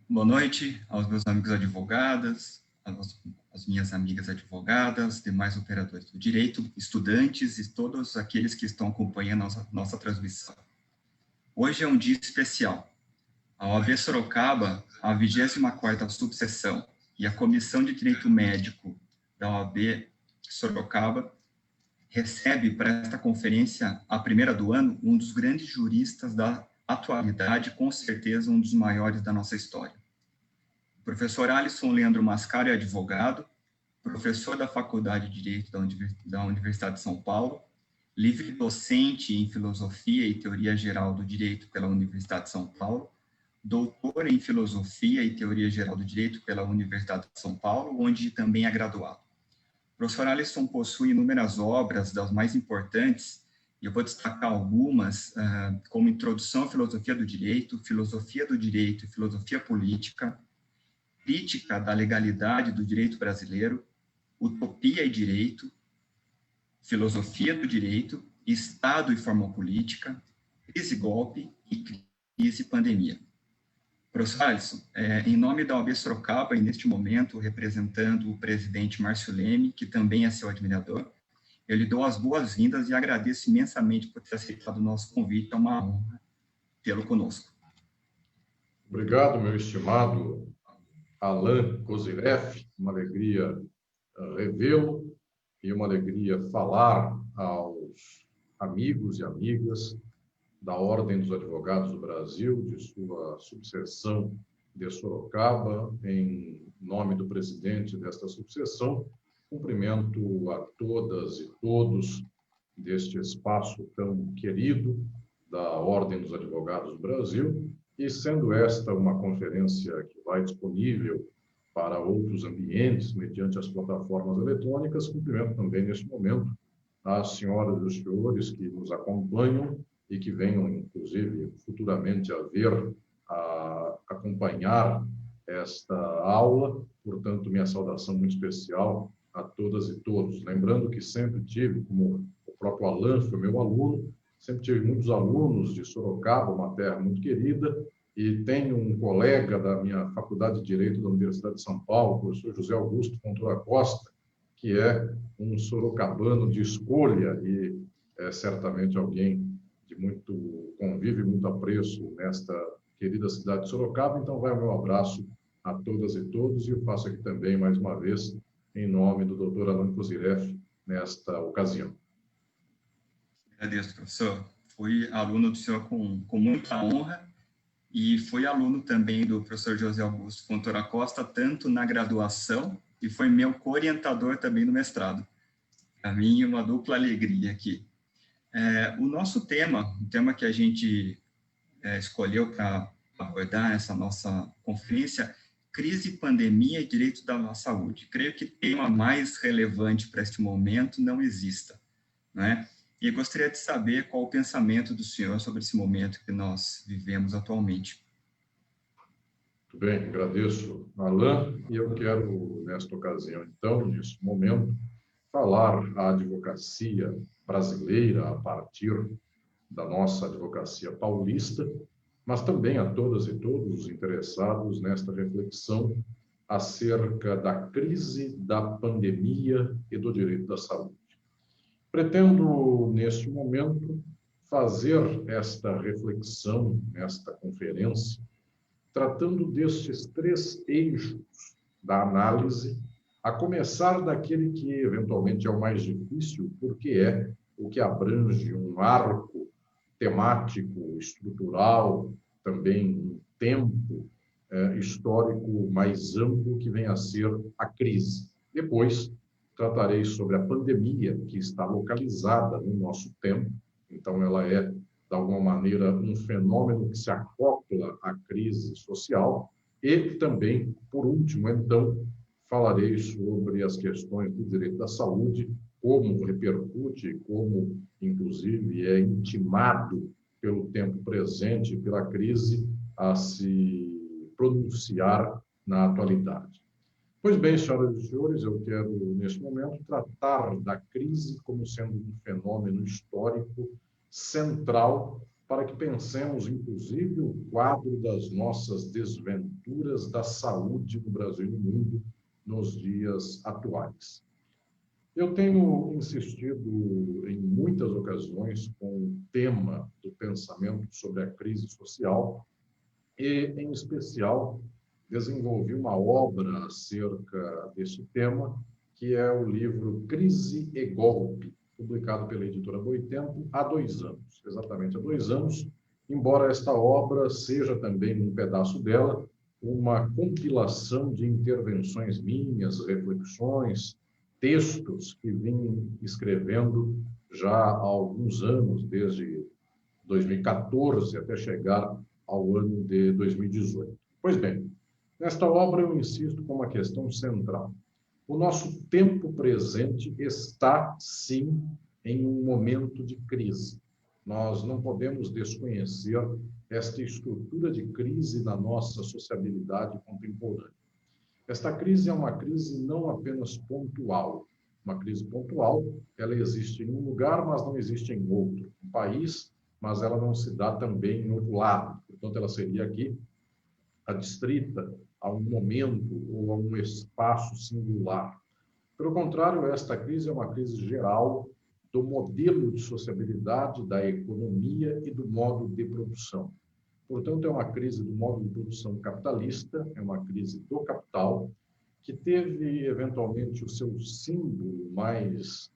Boa noite aos meus amigos advogadas, às minhas amigas advogadas, demais operadores do direito, estudantes e todos aqueles que estão acompanhando a nossa transmissão. Hoje é um dia especial. A OAB Sorocaba, a 24ª subseção e a Comissão de Direito Médico da OAB Sorocaba recebe para esta conferência, a primeira do ano, um dos grandes juristas da atualidade, com certeza um dos maiores da nossa história. O professor Alisson Leandro Mascaro é advogado, professor da Faculdade de Direito da Universidade de São Paulo, livre docente em Filosofia e Teoria Geral do Direito pela Universidade de São Paulo, doutor em Filosofia e Teoria Geral do Direito pela Universidade de São Paulo, onde também é graduado. O professor Alisson possui inúmeras obras, das mais importantes, e eu vou destacar algumas, como Introdução à Filosofia do Direito e Filosofia Política, Crítica da Legalidade do Direito Brasileiro, Utopia e Direito, Filosofia do Direito, Estado e Forma Política, Crise e Golpe e Crise e Pandemia. Professor Alisson, em nome da OAB Sorocaba, e neste momento representando o presidente Márcio Leme, que também é seu admirador, eu lhe dou as boas-vindas e agradeço imensamente por ter aceitado o nosso convite. É uma honra tê-lo conosco. Obrigado, meu estimado Alain Kozireff. Uma alegria revê-lo e uma alegria falar aos amigos e amigas da Ordem dos Advogados do Brasil, de sua subseção de Sorocaba, em nome do presidente desta subseção. Cumprimento a todas e todos deste espaço tão querido da Ordem dos Advogados do Brasil, e sendo esta uma conferência que vai disponível para outros ambientes, mediante as plataformas eletrônicas, cumprimento também neste momento as senhoras e os senhores que nos acompanham e que venham, inclusive, futuramente acompanhar esta aula. Portanto, minha saudação muito especial a todas e todos. Lembrando que sempre tive, como o próprio Alain foi meu aluno, sempre tive muitos alunos de Sorocaba, uma terra muito querida, e tenho um colega da minha Faculdade de Direito da Universidade de São Paulo, o professor José Augusto Fontoura Costa, que é um sorocabano de escolha e é certamente alguém de muito convívio e muito apreço nesta querida cidade de Sorocaba. Então, vai o meu abraço a todas e todos, e eu faço aqui também, mais uma vez, em nome do Dr. Alain Kozireff, nesta ocasião. Agradeço, professor. Fui aluno do senhor com muita honra e fui aluno também do professor José Augusto Fontoura Costa, tanto na graduação, e foi meu co-orientador também no mestrado. Para mim, uma dupla alegria aqui. O nosso tema, o tema que a gente escolheu para abordar essa nossa conferência, crise, pandemia e direito da saúde. Creio que tema mais relevante para este momento não exista, né? E gostaria de saber qual o pensamento do senhor sobre esse momento que nós vivemos atualmente. Muito bem, agradeço, Alain, e eu quero, nesta ocasião, então, nesse momento, falar a advocacia brasileira a partir da nossa advocacia paulista, mas também a todas e todos os interessados nesta reflexão acerca da crise, da pandemia e do direito da saúde. Pretendo, neste momento, fazer esta reflexão, nesta conferência, tratando destes três eixos da análise, a começar daquele que, eventualmente, é o mais difícil, porque é o que abrange um arco temático, estrutural, também um tempo histórico mais amplo, que vem a ser a crise. Depois, tratarei sobre a pandemia, que está localizada no nosso tempo, então ela é, de alguma maneira, um fenômeno que se acopla à crise social, e também, por último, então, falarei sobre as questões do direito da saúde, como repercute, como, inclusive, é intimado pelo tempo presente, pela crise, a se pronunciar na atualidade. Pois bem, senhoras e senhores, eu quero, neste momento, tratar da crise como sendo um fenômeno histórico central para que pensemos, inclusive, o quadro das nossas desventuras da saúde no Brasil e no mundo nos dias atuais. Eu tenho insistido em muitas ocasiões com o tema do pensamento sobre a crise social e, em especial, desenvolvi uma obra acerca desse tema, que é o livro Crise e Golpe, publicado pela editora Boitempo há 2 anos, exatamente há 2 anos, embora esta obra seja também, um pedaço dela, uma compilação de intervenções minhas, reflexões, textos que vim escrevendo já há alguns anos, desde 2014 até chegar ao ano de 2018. Pois bem, nesta obra eu insisto com uma questão central. O nosso tempo presente está, sim, em um momento de crise. Nós não podemos desconhecer esta estrutura de crise na nossa sociabilidade contemporânea. Esta crise é uma crise não apenas pontual. Uma crise pontual, ela existe em um lugar, mas não existe em outro. Um país, mas ela não se dá também em outro lado. Portanto, ela seria aqui adstrita a um momento ou a um espaço singular. Pelo contrário, esta crise é uma crise geral do modelo de sociabilidade, da economia e do modo de produção. Portanto, é uma crise do modo de produção capitalista, é uma crise do capital, que teve, eventualmente, o seu símbolo mais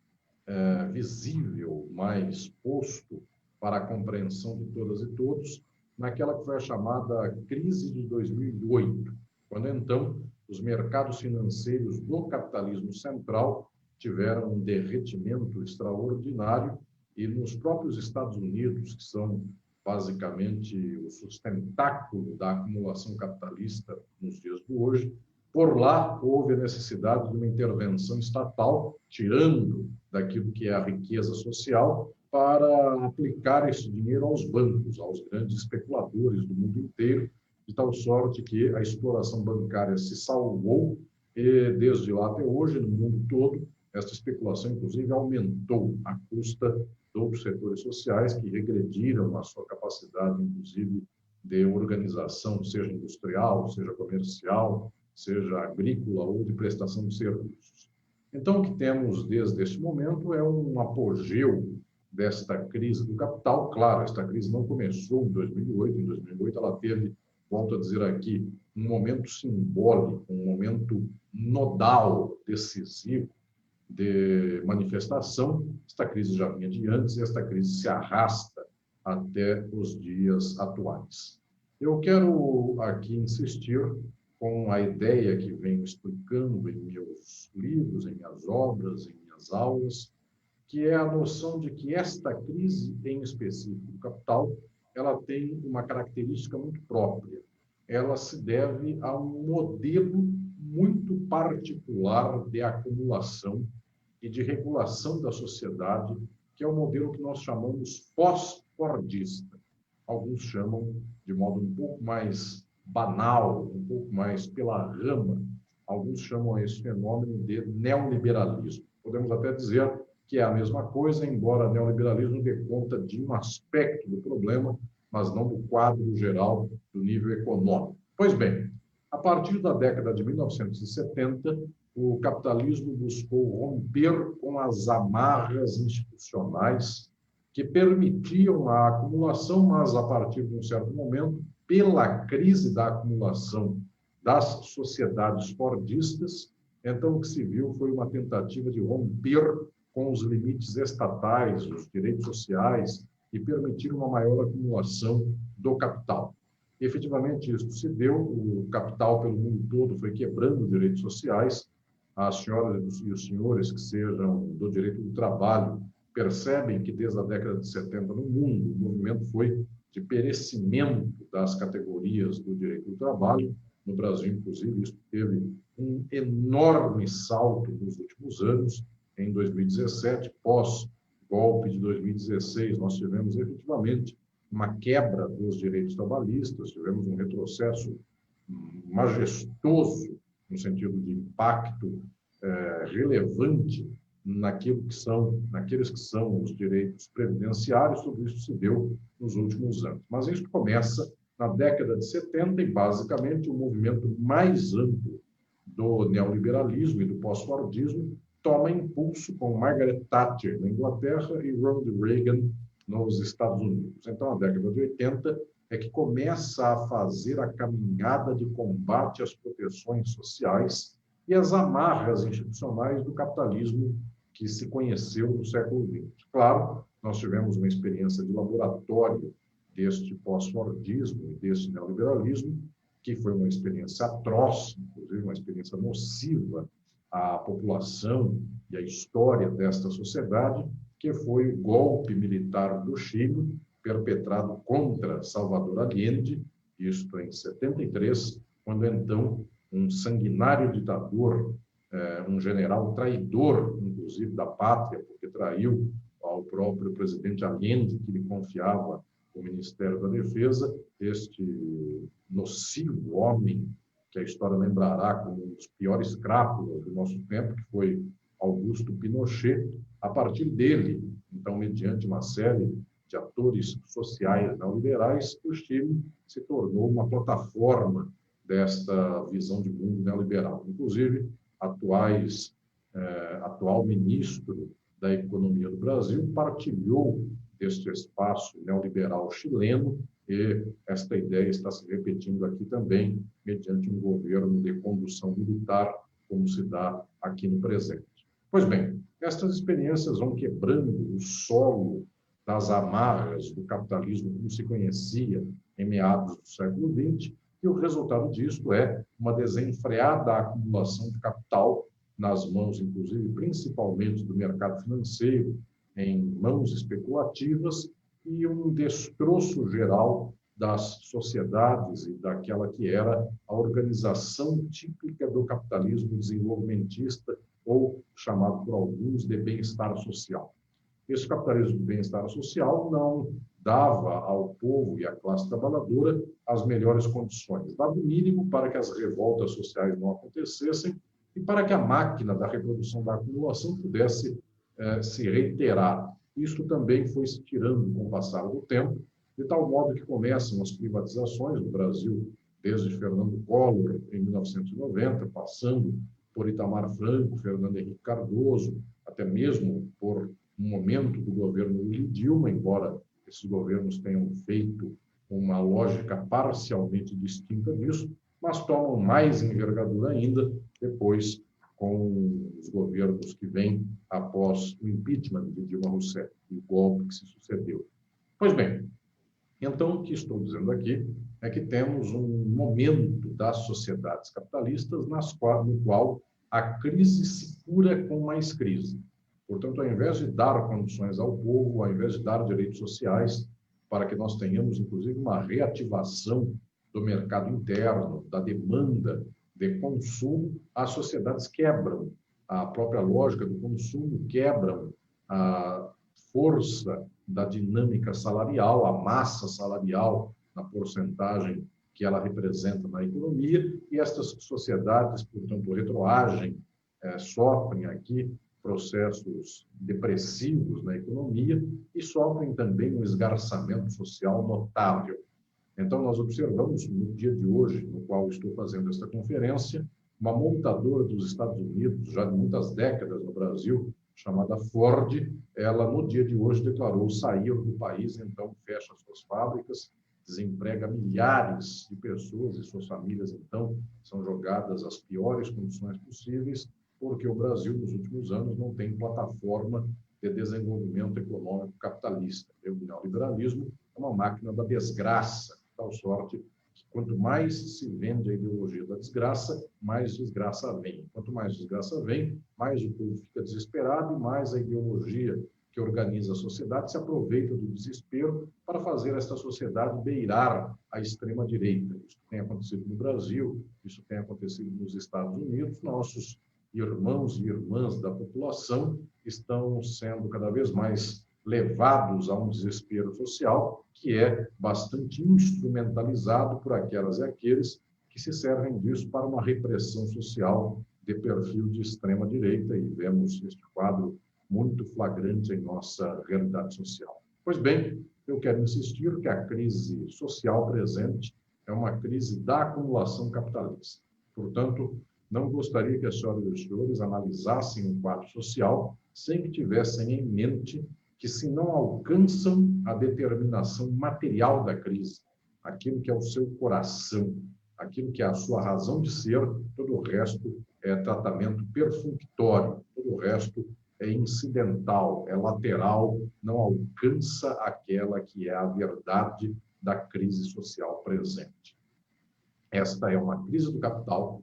visível, mais posto para a compreensão de todas e todos, naquela que foi a chamada crise de 2008, quando, então, os mercados financeiros do capitalismo central tiveram um derretimento extraordinário e nos próprios Estados Unidos, que são basicamente o sustentáculo da acumulação capitalista nos dias de hoje, por lá houve a necessidade de uma intervenção estatal, tirando daquilo que é a riqueza social, para aplicar esse dinheiro aos bancos, aos grandes especuladores do mundo inteiro, de tal sorte que a exploração bancária se salvou e, desde lá até hoje, no mundo todo, esta especulação, inclusive, aumentou à custa de outros setores sociais que regrediram a sua capacidade, inclusive, de organização, seja industrial, seja comercial, seja agrícola ou de prestação de serviços. Então, o que temos desde este momento é um apogeu desta crise do capital. Claro, esta crise não começou em 2008. Em 2008, ela teve, volto a dizer aqui, um momento simbólico, um momento nodal, decisivo, de manifestação. Esta crise já vinha de antes e esta crise se arrasta até os dias atuais. Eu quero aqui insistir com a ideia que venho explicando em meus livros, em minhas obras, em minhas aulas, que é a noção de que esta crise, em específico do capital, ela tem uma característica muito própria. Ela se deve a um modelo muito particular de acumulação e de regulação da sociedade, que é o modelo que nós chamamos pós-fordista. Alguns chamam, de modo um pouco mais banal, um pouco mais pela rama, alguns chamam esse fenômeno de neoliberalismo. Podemos até dizer que é a mesma coisa, embora o neoliberalismo dê conta de um aspecto do problema, mas não do quadro geral do nível econômico. Pois bem, a partir da década de 1970, o capitalismo buscou romper com as amarras institucionais que permitiam a acumulação, mas a partir de um certo momento, pela crise da acumulação das sociedades fordistas, então o que se viu foi uma tentativa de romper com os limites estatais, os direitos sociais, e permitir uma maior acumulação do capital. E, efetivamente, isso se deu, o capital pelo mundo todo foi quebrando os direitos sociais. As senhoras e os senhores que sejam do direito do trabalho percebem que desde a década de 70 no mundo o movimento foi de perecimento das categorias do direito do trabalho. No Brasil, inclusive, isso teve um enorme salto nos últimos anos. Em 2017, pós-golpe de 2016, nós tivemos efetivamente uma quebra dos direitos trabalhistas, tivemos um retrocesso majestoso no sentido de impacto relevante naqueles que são os direitos previdenciários. Tudo isso se deu nos últimos anos. Mas isso começa na década de 70 e, basicamente, o movimento mais amplo do neoliberalismo e do pós-fordismo toma impulso com Margaret Thatcher na Inglaterra e Ronald Reagan nos Estados Unidos. Então, a década de 80 é que começa a fazer a caminhada de combate às proteções sociais e às amarras institucionais do capitalismo que se conheceu no século XX. Claro, nós tivemos uma experiência de laboratório deste pós-fordismo e deste neoliberalismo, que foi uma experiência atroz, inclusive uma experiência nociva à população e à história desta sociedade, que foi o golpe militar do Chile, perpetrado contra Salvador Allende, isto em 73, quando então um sanguinário ditador, um general traidor, inclusive da pátria, porque traiu ao próprio presidente Allende, que lhe confiava o Ministério da Defesa, este nocivo homem, que a história lembrará como um dos piores crápulas do nosso tempo, que foi Augusto Pinochet. A partir dele, então, mediante uma série de atores sociais neoliberais, o Chile se tornou uma plataforma desta visão de mundo neoliberal. Inclusive, atual ministro da Economia do Brasil partilhou deste espaço neoliberal chileno, e esta ideia está se repetindo aqui também, mediante um governo de condução militar, como se dá aqui no presente. Pois bem, estas experiências vão quebrando o solo das amarras do capitalismo como se conhecia em meados do século XX, e o resultado disso é uma desenfreada acumulação de capital nas mãos, inclusive, principalmente do mercado financeiro, em mãos especulativas, e um destroço geral das sociedades e daquela que era a organização típica do capitalismo desenvolvimentista, ou chamado por alguns de bem-estar social. Esse capitalismo de bem-estar social não dava ao povo e à classe trabalhadora as melhores condições, dava o mínimo para que as revoltas sociais não acontecessem e para que a máquina da reprodução da acumulação pudesse se reiterar. Isso também foi se tirando com o passar do tempo, de tal modo que começam as privatizações no Brasil, desde Fernando Collor, em 1990, passando por Itamar Franco, Fernando Henrique Cardoso, até mesmo por um momento do governo Lula e Dilma, embora esses governos tenham feito uma lógica parcialmente distinta disso, mas tomam mais envergadura ainda depois com os governos que vêm após o impeachment de Dilma Rousseff e o golpe que se sucedeu. Pois bem, então o que estou dizendo aqui é que temos um momento das sociedades capitalistas no qual a crise se cura com mais crise. Portanto, ao invés de dar condições ao povo, ao invés de dar direitos sociais, para que nós tenhamos, inclusive, uma reativação do mercado interno, da demanda de consumo, as sociedades quebram a própria lógica do consumo, quebram a força da dinâmica salarial, a massa salarial, na porcentagem que ela representa na economia, e estas sociedades, portanto, retroagem, sofrem aqui processos depressivos na economia e sofrem também um esgarçamento social notável. Então, nós observamos, no dia de hoje, no qual estou fazendo esta conferência, uma montadora dos Estados Unidos, já de muitas décadas no Brasil, chamada Ford, ela, no dia de hoje, declarou sair do país, então fecha suas fábricas, desemprega milhares de pessoas e suas famílias, então, são jogadas às piores condições possíveis, porque o Brasil, nos últimos anos, não tem plataforma de desenvolvimento econômico capitalista. O neoliberalismo é uma máquina da desgraça, de tal sorte que quanto mais se vende a ideologia da desgraça, mais desgraça vem. Quanto mais desgraça vem, mais o povo fica desesperado e mais a ideologia que organiza a sociedade se aproveita do desespero para fazer esta sociedade beirar a extrema-direita. Isso tem acontecido no Brasil, isso tem acontecido nos Estados Unidos. Nossos irmãos e irmãs da população estão sendo cada vez mais levados a um desespero social que é bastante instrumentalizado por aquelas e aqueles que se servem disso para uma repressão social de perfil de extrema-direita, e vemos este quadro muito flagrante em nossa realidade social. Pois bem, eu quero insistir que a crise social presente é uma crise da acumulação capitalista. Portanto, não gostaria que as senhoras e os senhores analisassem um quadro social sem que tivessem em mente que, se não alcançam a determinação material da crise, aquilo que é o seu coração, aquilo que é a sua razão de ser, todo o resto é tratamento perfunctório, todo o resto é incidental, é lateral, não alcança aquela que é a verdade da crise social presente. Esta é uma crise do capital,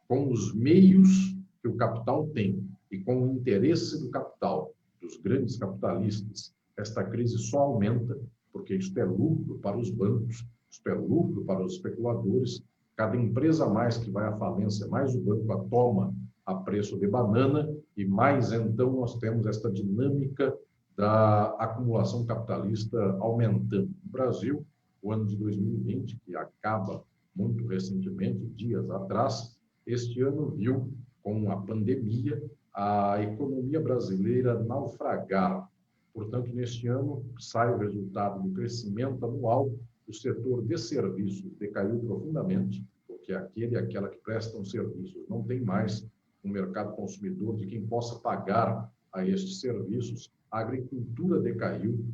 com os meios que o capital tem e com o interesse do capital, dos grandes capitalistas. Esta crise só aumenta, porque isto é lucro para os bancos, isto é lucro para os especuladores. Cada empresa a mais que vai à falência, mais o banco a toma a preço de banana, e mais então nós temos esta dinâmica da acumulação capitalista aumentando. No Brasil, o ano de 2020, que acaba muito recentemente, dias atrás, este ano viu, com a pandemia, a economia brasileira naufragar. Portanto, neste ano, sai o resultado do crescimento anual, o setor de serviços decaiu profundamente, porque aquele e aquela que prestam serviços não tem mais um mercado consumidor de quem possa pagar a estes serviços. A agricultura decaiu,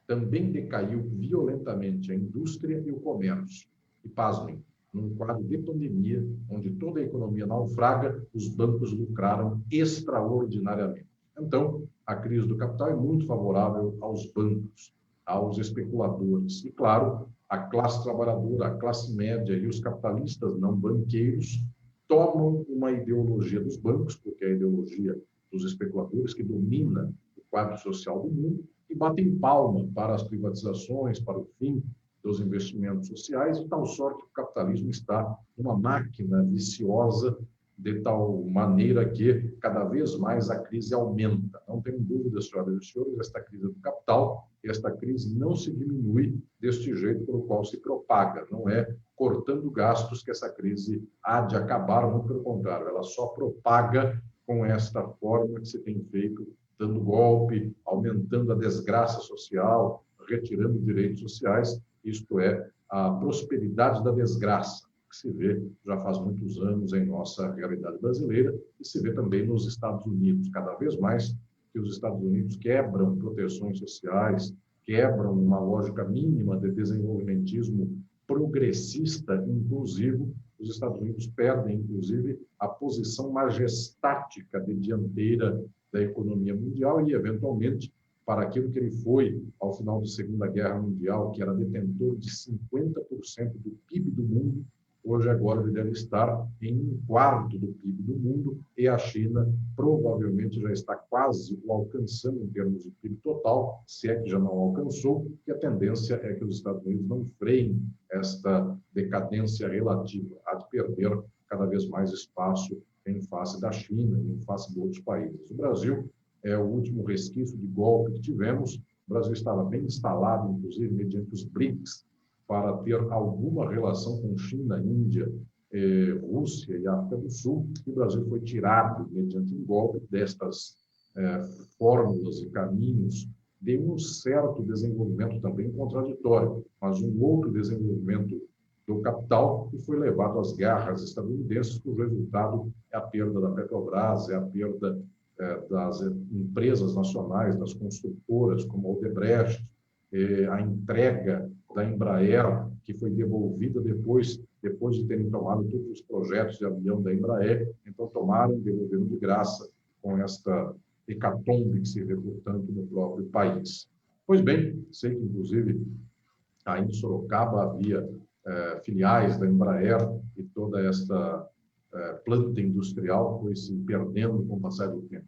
também decaiu violentamente a indústria e o comércio. E, pasmem, num quadro de pandemia, onde toda a economia naufraga, os bancos lucraram extraordinariamente. Então, a crise do capital é muito favorável aos bancos, aos especuladores. E, claro, a classe trabalhadora, a classe média e os capitalistas não banqueiros tomam uma ideologia dos bancos, porque é a ideologia dos especuladores que domina o quadro social do mundo, e batem palma para as privatizações, para o fim dos investimentos sociais, de tal sorte que o capitalismo está numa máquina viciosa, de tal maneira que cada vez mais a crise aumenta. Não tenho dúvida, senhoras e senhores, esta crise do capital, esta crise não se diminui deste jeito pelo qual se propaga, não é cortando gastos que essa crise há de acabar, muito pelo contrário, ela só propaga com esta forma que se tem feito, dando golpe, aumentando a desgraça social, retirando direitos sociais, isto é, a prosperidade da desgraça, que se vê já faz muitos anos em nossa realidade brasileira e se vê também nos Estados Unidos. Cada vez mais que os Estados Unidos quebram proteções sociais, quebram uma lógica mínima de desenvolvimentismo progressista, inclusivo, os Estados Unidos perdem, inclusive, a posição majestática de dianteira da economia mundial e, eventualmente, para aquilo que ele foi ao final da Segunda Guerra Mundial, que era detentor de 50% do PIB do mundo, hoje agora ele deve estar em 1/4 do PIB do mundo, e a China provavelmente já está quase o alcançando em termos de PIB total, se é que já não alcançou, e a tendência é que os Estados Unidos não freiem esta decadência relativa, há de perder cada vez mais espaço em face da China e em face de outros países. O Brasil é o último resquício de golpe que tivemos. O Brasil estava bem instalado, inclusive, mediante os BRICS, para ter alguma relação com China, Índia, Rússia e África do Sul, e o Brasil foi tirado, mediante um golpe, destas fórmulas e caminhos de um certo desenvolvimento também contraditório, mas um outro desenvolvimento do capital que foi levado às garras estadunidenses, cujo resultado é a perda da Petrobras, é a perda das empresas nacionais, das construtoras, como a Odebrecht, a entrega da Embraer, que foi devolvida depois de terem tomado todos os projetos de avião da Embraer, então tomaram e devolveram de graça com esta hecatombe que se vê, portanto, no próprio país. Pois bem, sei que, inclusive, aí em Sorocaba havia filiais da Embraer e toda esta planta industrial foi se perdendo com o passar do tempo.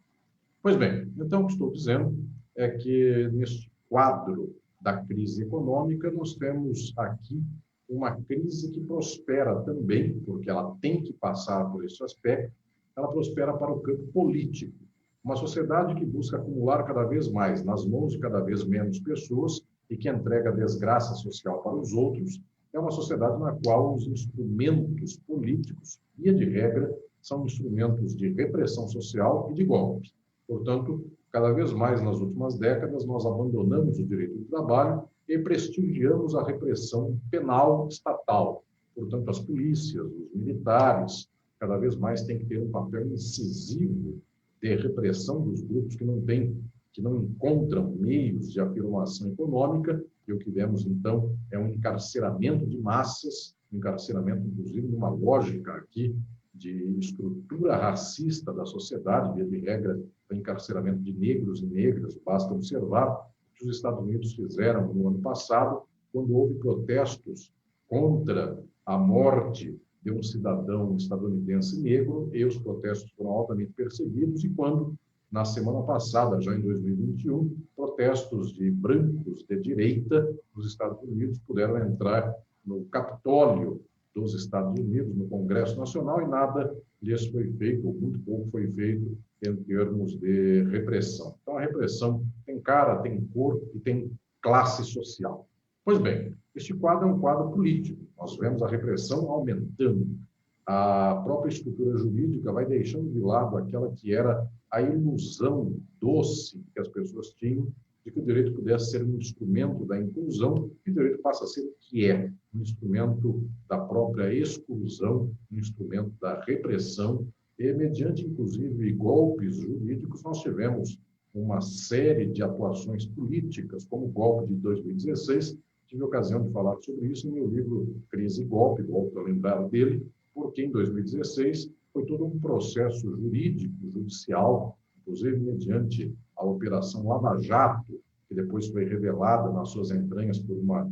Pois bem, então o que estou dizendo é que neste quadro da crise econômica nós temos aqui uma crise que prospera também, porque ela tem que passar por esse aspecto, ela prospera para o campo político. Uma sociedade que busca acumular cada vez mais nas mãos de cada vez menos pessoas e que entrega desgraça social para os outros, é uma sociedade na qual os instrumentos políticos, via de regra, são instrumentos de repressão social e de golpe. Portanto, cada vez mais nas últimas décadas, nós abandonamos o direito do trabalho e prestigiamos a repressão penal estatal. Portanto, as polícias, os militares, cada vez mais têm que ter um papel incisivo de repressão dos grupos que não encontram meios de afirmação econômica, e o que vemos, então, é um encarceramento de massas, um encarceramento, inclusive, numa lógica aqui de estrutura racista da sociedade, via de regra, o encarceramento de negros e negras. Basta observar o que os Estados Unidos fizeram no ano passado, quando houve protestos contra a morte de um cidadão estadunidense negro, e os protestos foram altamente perseguidos, e quando, na semana passada, já em 2021, protestos de brancos de direita nos Estados Unidos puderam entrar no Capitólio dos Estados Unidos, no Congresso Nacional, e nada lhes foi feito, ou muito pouco foi feito, em termos de repressão. Então, a repressão tem cara, tem cor e tem classe social. Pois bem, este quadro é um quadro político. Nós vemos a repressão aumentando. A própria estrutura jurídica vai deixando de lado aquela que era a ilusão doce que as pessoas tinham de que o direito pudesse ser um instrumento da inclusão, e o direito passa a ser o que é, um instrumento da própria exclusão, um instrumento da repressão, e mediante, inclusive, golpes jurídicos, nós tivemos uma série de atuações políticas, como o golpe de 2016, tive a ocasião de falar sobre isso no meu livro Crise e Golpe, volto a lembrar dele, porque em 2016 foi todo um processo jurídico, judicial, inclusive mediante a Operação Lava Jato, que depois foi revelada nas suas entranhas por uma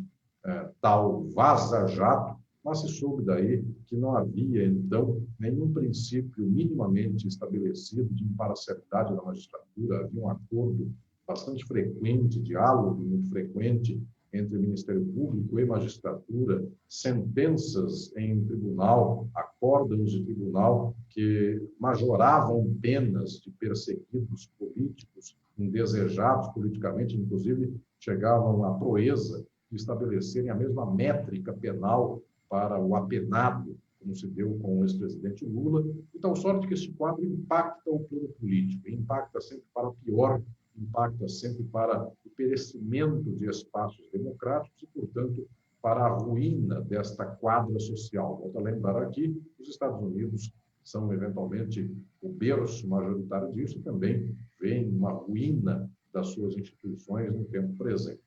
tal Vaza Jato, mas se soube daí que não havia, então, nenhum princípio minimamente estabelecido de imparcialidade da magistratura, havia um acordo bastante frequente, diálogo muito frequente entre Ministério Público e magistratura, sentenças em tribunal, acórdãos de tribunal que majoravam penas de perseguidos políticos, indesejados politicamente, inclusive chegavam à proeza de estabelecerem a mesma métrica penal para o apenado, como se deu com o ex-presidente Lula, de tal sorte que esse quadro impacta o plano político, impacta sempre para pior, impacta sempre para o perecimento de espaços democráticos e, portanto, para a ruína desta quadra social. Volto a lembrar aqui, os Estados Unidos são, eventualmente, o berço majoritário disso e também vem uma ruína das suas instituições no tempo presente.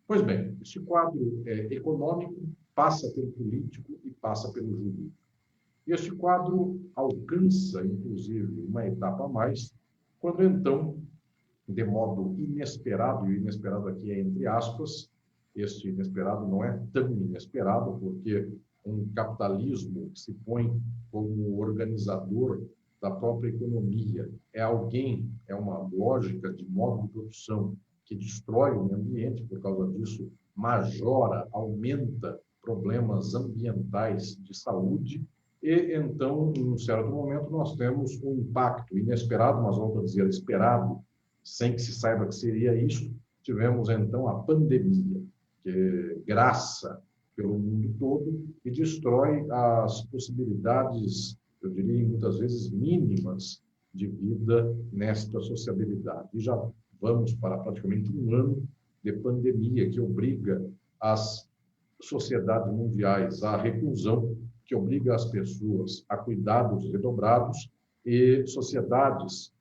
Pois bem, este quadro econômico passa pelo político e passa pelo jurídico. E este quadro alcança, inclusive, uma etapa a mais, quando, então, de modo inesperado, e o inesperado aqui é entre aspas, este inesperado não é tão inesperado, porque um capitalismo que se põe como organizador da própria economia é uma lógica de modo de produção que destrói o meio ambiente, por causa disso, majora, aumenta problemas ambientais de saúde, e então, em um certo momento, nós temos um impacto inesperado, mas volto a dizer, esperado, sem que se saiba que seria isso. Tivemos, então, a pandemia, que graça pelo mundo todo e destrói as possibilidades, eu diria, muitas vezes mínimas, de vida nesta sociabilidade. E já vamos para praticamente um ano de pandemia que obriga as sociedades mundiais à reclusão, que obriga as pessoas a cuidados redobrados, e sociedades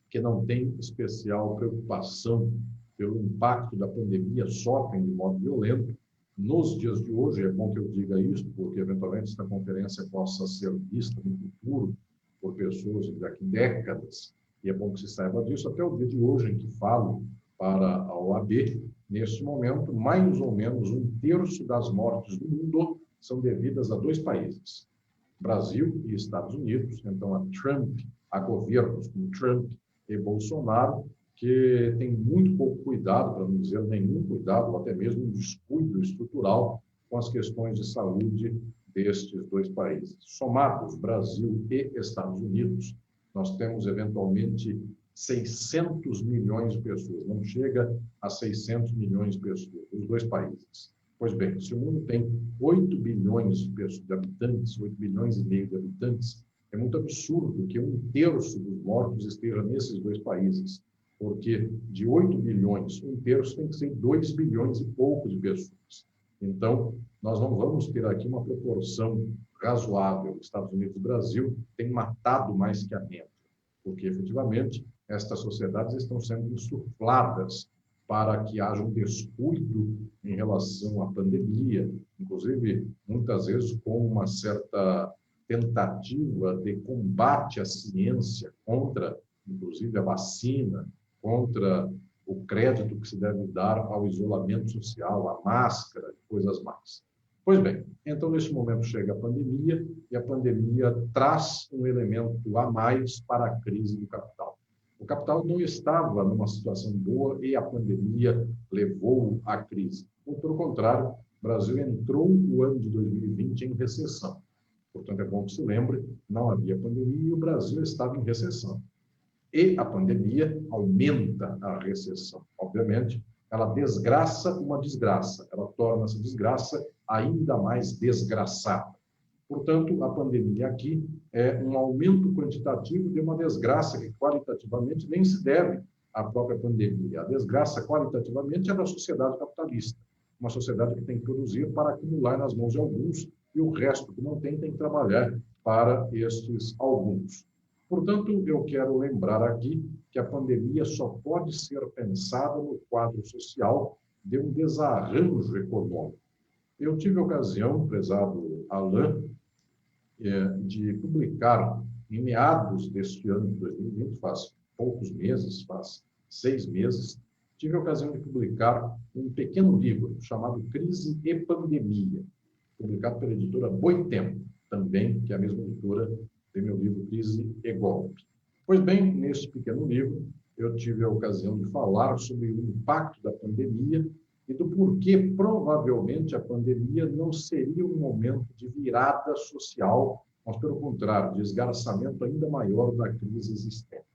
que não têm especial preocupação pelo impacto da pandemia sofrem de modo violento. Nos dias de hoje, é bom que eu diga isso, porque eventualmente esta conferência possa ser vista no futuro por pessoas daqui décadas, e é bom que se saiba disso. Até o dia de hoje em que falo para a OAB, neste momento, mais ou menos 1/3 das mortes do mundo são devidas a 2 países, Brasil e Estados Unidos. Então, a governos como Trump e Bolsonaro, que tem muito pouco cuidado, para não dizer nenhum cuidado, ou até mesmo um descuido estrutural com as questões de saúde destes 2 países. Somados, Brasil e Estados Unidos, nós temos, eventualmente, 600 milhões de pessoas. Não chega a 600 milhões de pessoas, os 2 países. Pois bem, se o mundo tem 8 bilhões de habitantes, 8 bilhões e meio de habitantes, É muito absurdo que 1/3 dos mortos esteja nesses dois países, porque de 8 bilhões, 1/3 tem que ser 2 bilhões e pouco de pessoas. Então, nós não vamos ter aqui uma proporção razoável. Estados Unidos e Brasil têm matado mais que a meta, porque, efetivamente, estas sociedades estão sendo insufladas para que haja um descuido em relação à pandemia, inclusive, muitas vezes, com uma certa tentativa de combate à ciência contra, inclusive, a vacina, contra o crédito que se deve dar ao isolamento social, à máscara e coisas mais. Pois bem, então, nesse momento chega a pandemia, e a pandemia traz um elemento a mais para a crise do capital. O capital não estava numa situação boa e a pandemia levou à crise. Muito pelo contrário, o Brasil entrou no ano de 2020 em recessão. Portanto, é bom que se lembre, não havia pandemia e o Brasil estava em recessão. E a pandemia aumenta a recessão. Obviamente, ela desgraça uma desgraça, ela torna essa desgraça ainda mais desgraçada. Portanto, a pandemia aqui é um aumento quantitativo de uma desgraça que qualitativamente nem se deve à própria pandemia. A desgraça qualitativamente é da sociedade capitalista, uma sociedade que tem que produzir para acumular nas mãos de alguns e o resto que não tem que trabalhar para estes alguns. Portanto, eu quero lembrar aqui que a pandemia só pode ser pensada no quadro social de um desarranjo econômico. Eu tive a ocasião, prezado Alain, de publicar em meados deste ano de 2020, faz poucos meses, faz 6 meses, tive a ocasião de publicar um pequeno livro chamado Crise e Pandemia, publicado pela editora Boitempo, também, que é a mesma editora do meu livro Crise e Golpe. Pois bem, neste pequeno livro, eu tive a ocasião de falar sobre o impacto da pandemia e do porquê, provavelmente, a pandemia não seria um momento de virada social, mas, pelo contrário, de esgarçamento ainda maior da crise existente.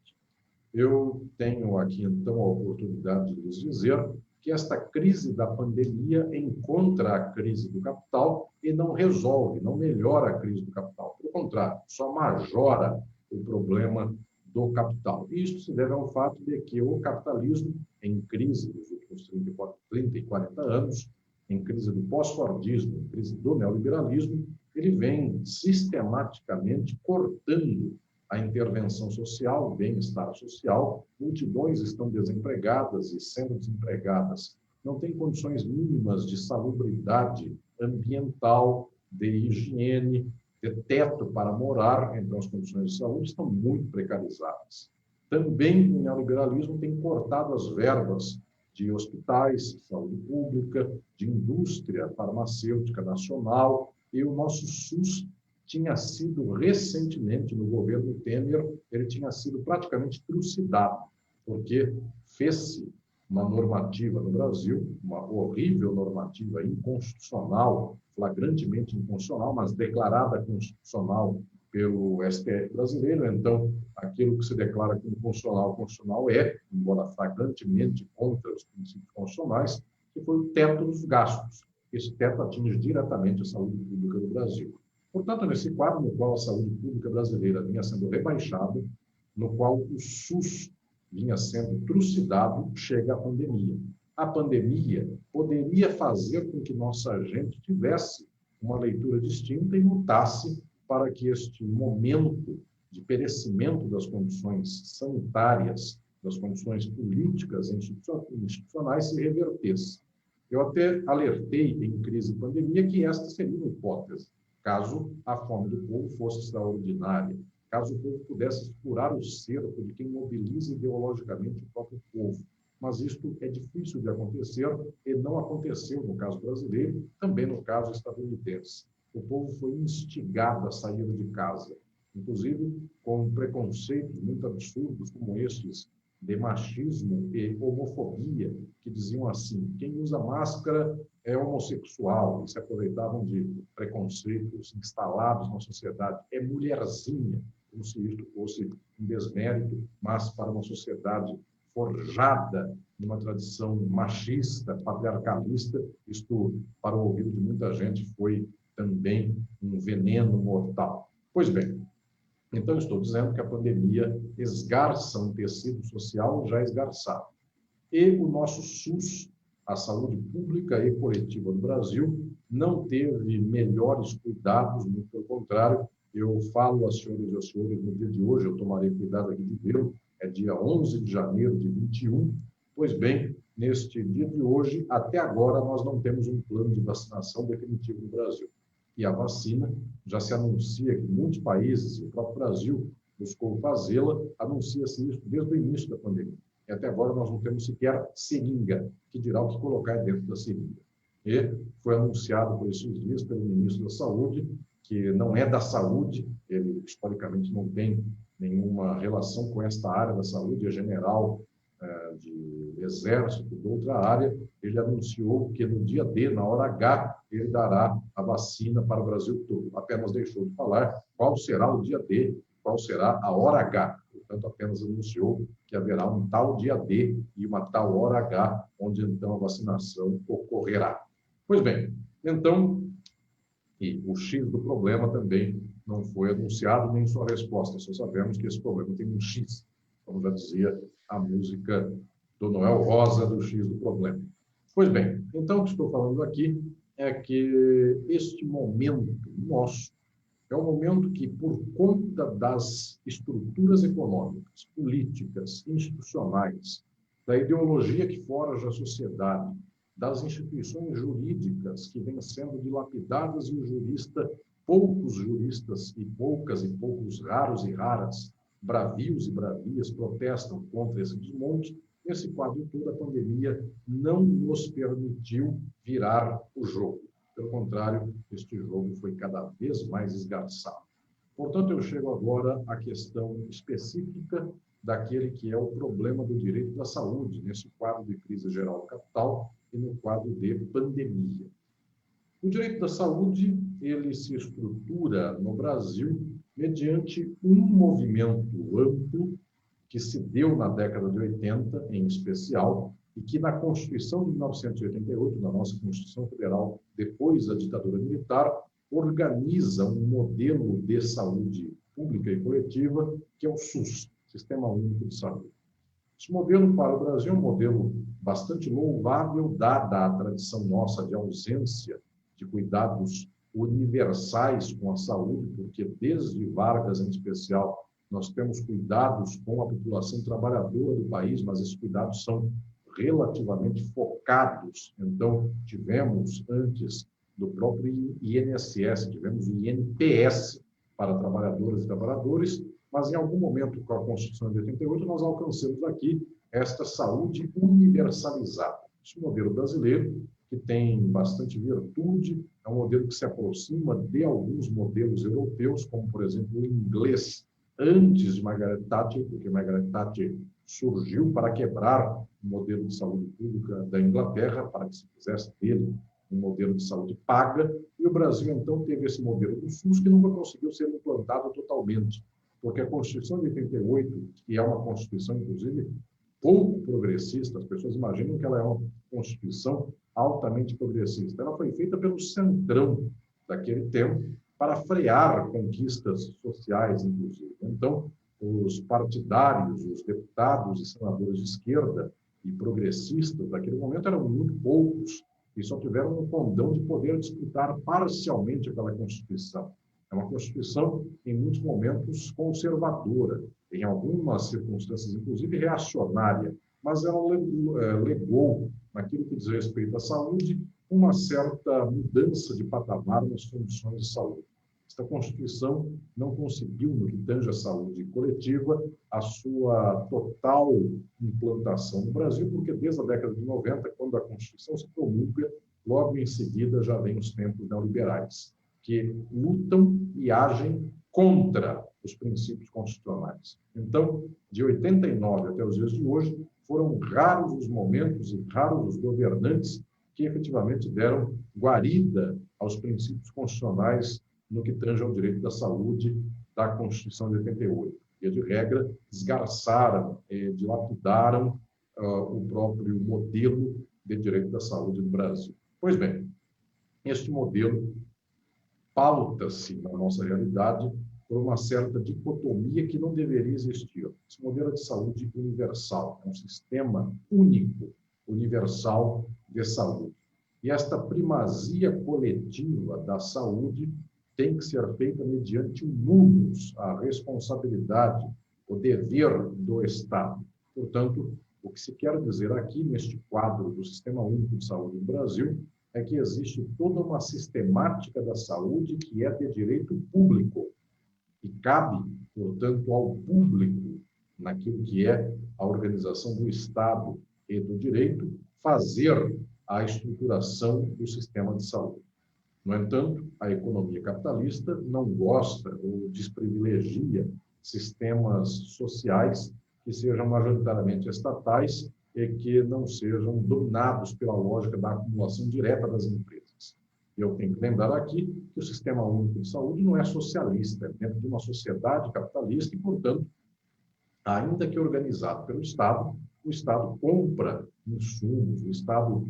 Eu tenho aqui, então, a oportunidade de lhes dizer que esta crise da pandemia encontra a crise do capital e não resolve, não melhora a crise do capital. Pelo contrário, só majora o problema do capital. Isto se deve ao fato de que o capitalismo, em crise nos últimos 30 e 40 anos, em crise do pós-fordismo, em crise do neoliberalismo, ele vem sistematicamente cortando a intervenção social, o bem-estar social. Multidões estão desempregadas e sendo desempregadas. Não têm condições mínimas de salubridade ambiental, de higiene, de teto para morar, então as condições de saúde estão muito precarizadas. Também o neoliberalismo tem cortado as verbas de hospitais, saúde pública, de indústria farmacêutica nacional, e o nosso SUS tinha sido recentemente, no governo Temer, ele tinha sido praticamente trucidado, porque fez-se uma normativa no Brasil, uma horrível normativa inconstitucional, flagrantemente inconstitucional, mas declarada constitucional pelo STF brasileiro. Então, aquilo que se declara como constitucional é, embora flagrantemente contra os princípios constitucionais, que foi o teto dos gastos. Esse teto atinge diretamente a saúde pública do Brasil. Portanto, nesse quadro no qual a saúde pública brasileira vinha sendo rebaixada, no qual o SUS vinha sendo trucidado, chega a pandemia. A pandemia poderia fazer com que nossa gente tivesse uma leitura distinta e lutasse para que este momento de perecimento das condições sanitárias, das condições políticas e institucionais se revertesse. Eu até alertei em crise e pandemia que esta seria uma hipótese, caso a fome do povo fosse extraordinária, caso o povo pudesse furar o cerco de quem mobiliza ideologicamente o próprio povo. Mas isto é difícil de acontecer e não aconteceu no caso brasileiro, também no caso estadunidense. O povo foi instigado a sair de casa, inclusive com preconceitos muito absurdos como estes de machismo e homofobia, que diziam assim: quem usa máscara é homossexual, e se aproveitavam de preconceitos instalados na sociedade, é mulherzinha, como se isto fosse um desmérito, mas para uma sociedade forjada numa tradição machista, patriarcalista, isto, para o ouvido de muita gente, foi também um veneno mortal. Pois bem, Então, estou dizendo que a pandemia esgarça um tecido social já esgarçado. E o nosso SUS, a saúde pública e coletiva do Brasil, não teve melhores cuidados, muito pelo contrário. Eu falo às senhoras e aos senhores no dia de hoje, eu tomarei cuidado aqui de vê-lo, é dia 11 de janeiro de 21. Pois bem, neste dia de hoje, até agora, nós não temos um plano de vacinação definitivo no Brasil. E a vacina já se anuncia que muitos países, e o próprio Brasil buscou fazê-la, anuncia-se isso desde o início da pandemia. E até agora nós não temos sequer seringa, que dirá o que colocar dentro da seringa. E foi anunciado por esses dias pelo ministro da Saúde, que não é da saúde, ele historicamente não tem nenhuma relação com esta área da saúde, é general de exército, de outra área. Ele anunciou que no dia D, na hora H, ele dará a vacina para o Brasil todo. Apenas deixou de falar qual será o dia D, qual será a hora H. Portanto, apenas anunciou que haverá um tal dia D e uma tal hora H, onde então a vacinação ocorrerá. Pois bem, então, e o X do problema também não foi anunciado, nem sua resposta. Só sabemos que esse problema tem um X, como já dizia a música do Noel Rosa, do X do problema. Pois bem, então o que estou falando aqui é que este momento nosso é um momento que, por conta das estruturas econômicas, políticas, institucionais, da ideologia que forja a sociedade, das instituições jurídicas que vêm sendo dilapidadas e o jurista, poucos juristas e poucos raros e raras, bravios e bravias protestam contra esse desmonte. Esse quadro todo, a pandemia não nos permitiu virar o jogo. Pelo contrário, este jogo foi cada vez mais esgarçado. Portanto, eu chego agora à questão específica daquele que é o problema do direito da saúde, nesse quadro de crise geral do capital e no quadro de pandemia. O direito da saúde, ele se estrutura no Brasil mediante um movimento amplo que se deu na década de 80, em especial, e que na Constituição de 1988, na nossa Constituição Federal, depois da ditadura militar, organiza um modelo de saúde pública e coletiva, que é o SUS, Sistema Único de Saúde. Esse modelo para o Brasil é um modelo bastante louvável, dada a tradição nossa de ausência de cuidados universais com a saúde, porque desde Vargas, em especial, nós temos cuidados com a população trabalhadora do país, mas esses cuidados são relativamente focados. Então, tivemos, antes do próprio INSS, tivemos o INPS para trabalhadoras e trabalhadores, mas em algum momento, com a Constituição de 88, nós alcançamos aqui esta saúde universalizada. Esse modelo brasileiro, que tem bastante virtude, é um modelo que se aproxima de alguns modelos europeus, como, por exemplo, o inglês, antes de Margaret Thatcher, porque Margaret Thatcher surgiu para quebrar o modelo de saúde pública da Inglaterra, para que se fizesse dele um modelo de saúde paga, e o Brasil, então, teve esse modelo do SUS que nunca conseguiu ser implantado totalmente, porque a Constituição de 88, que é uma Constituição, inclusive, pouco progressista, as pessoas imaginam que ela é uma Constituição altamente progressista. Ela foi feita pelo centrão daquele tempo para frear conquistas sociais, inclusive. Então, os partidários, os deputados e senadores de esquerda e progressistas daquele momento eram muito poucos e só tiveram um condão de poder disputar parcialmente aquela Constituição. É uma Constituição, em muitos momentos, conservadora, em algumas circunstâncias, inclusive reacionária, mas ela legou, naquilo que diz respeito à saúde, uma certa mudança de patamar nas condições de saúde. Esta Constituição não conseguiu, no que tange à saúde coletiva, a sua total implantação no Brasil, porque desde a década de 90, quando a Constituição se promulga, logo em seguida já vem os tempos neoliberais, que lutam e agem contra os princípios constitucionais. Então, de 89 até os dias de hoje, foram raros os momentos e raros os governantes que efetivamente deram guarida aos princípios constitucionais no que tange ao direito da saúde da Constituição de 88. E, de regra, esgarçaram, dilapidaram o próprio modelo de direito da saúde do Brasil. Pois bem, este modelo pauta-se na nossa realidade por uma certa dicotomia que não deveria existir. Esse modelo de saúde universal, é um sistema único, universal de saúde. E esta primazia coletiva da saúde tem que ser feita mediante o munus, a responsabilidade, o dever do Estado. Portanto, o que se quer dizer aqui, neste quadro do Sistema Único de Saúde no Brasil, é que existe toda uma sistemática da saúde que é de direito público e cabe, portanto, ao público, naquilo que é a organização do Estado e do direito, fazer a estruturação do sistema de saúde. No entanto, a economia capitalista não gosta ou desprivilegia sistemas sociais que sejam majoritariamente estatais e que não sejam dominados pela lógica da acumulação direta das empresas. Eu tenho que lembrar aqui que o Sistema Único de Saúde não é socialista, é dentro de uma sociedade capitalista e, portanto, ainda que organizado pelo Estado, o Estado compra insumos, o Estado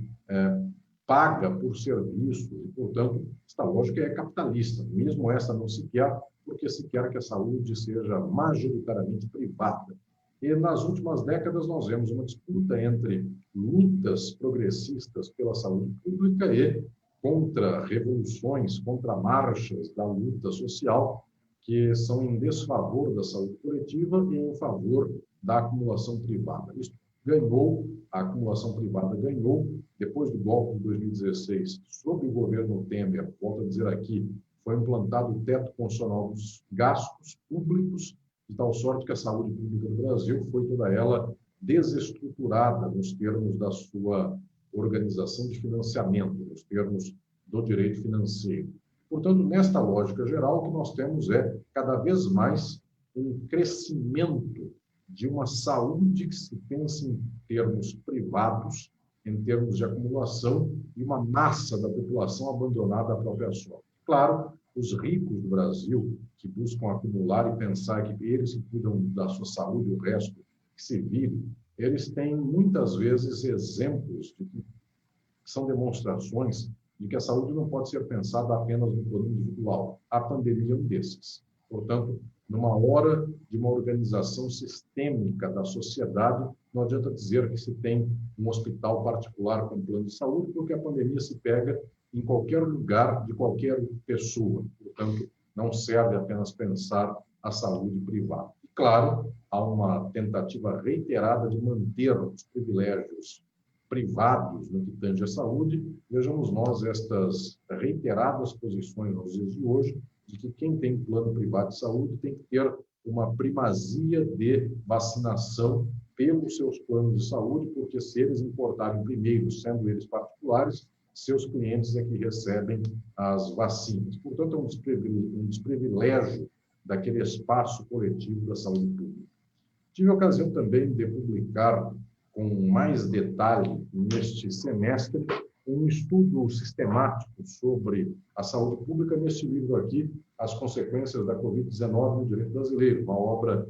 paga por serviços e, portanto, esta lógica é capitalista. Mesmo essa não se quer, porque se quer que a saúde seja majoritariamente privada. E nas últimas décadas nós vemos uma disputa entre lutas progressistas pela saúde pública e contra-revoluções, contra-marchas da luta social, que são em desfavor da saúde coletiva e em favor da acumulação privada. Isso ganhou, a acumulação privada ganhou, depois do golpe de 2016, sob o governo Temer, volto a dizer aqui, foi implantado o teto constitucional dos gastos públicos, de tal sorte que a saúde pública do Brasil foi toda ela desestruturada nos termos da sua organização de financiamento, nos termos do direito financeiro. Portanto, nesta lógica geral, o que nós temos é, cada vez mais, um crescimento de uma saúde que se pensa em termos privados, em termos de acumulação, e uma massa da população abandonada à própria sorte. Claro, os ricos do Brasil, que buscam acumular e pensar que eles cuidam da sua saúde, o resto que se vire, eles têm muitas vezes exemplos de que são demonstrações de que a saúde não pode ser pensada apenas no plano individual. A pandemia é um desses. Portanto, numa hora de uma organização sistêmica da sociedade, não adianta dizer que se tem um hospital particular com plano de saúde, porque a pandemia se pega em qualquer lugar de qualquer pessoa. Portanto, não serve apenas pensar a saúde privada. E, claro, há uma tentativa reiterada de manter os privilégios privados no que tange à saúde. Vejamos nós estas reiteradas posições nos dias de hoje de que quem tem plano privado de saúde tem que ter uma primazia de vacinação pelos seus planos de saúde, porque se eles importarem primeiro, sendo eles particulares, seus clientes é que recebem as vacinas. Portanto, é um desprivilégio daquele espaço coletivo da saúde pública. Tive a ocasião também de publicar com mais detalhe neste semestre um estudo sistemático sobre a saúde pública neste livro aqui, As Consequências da Covid-19 no Direito Brasileiro, uma obra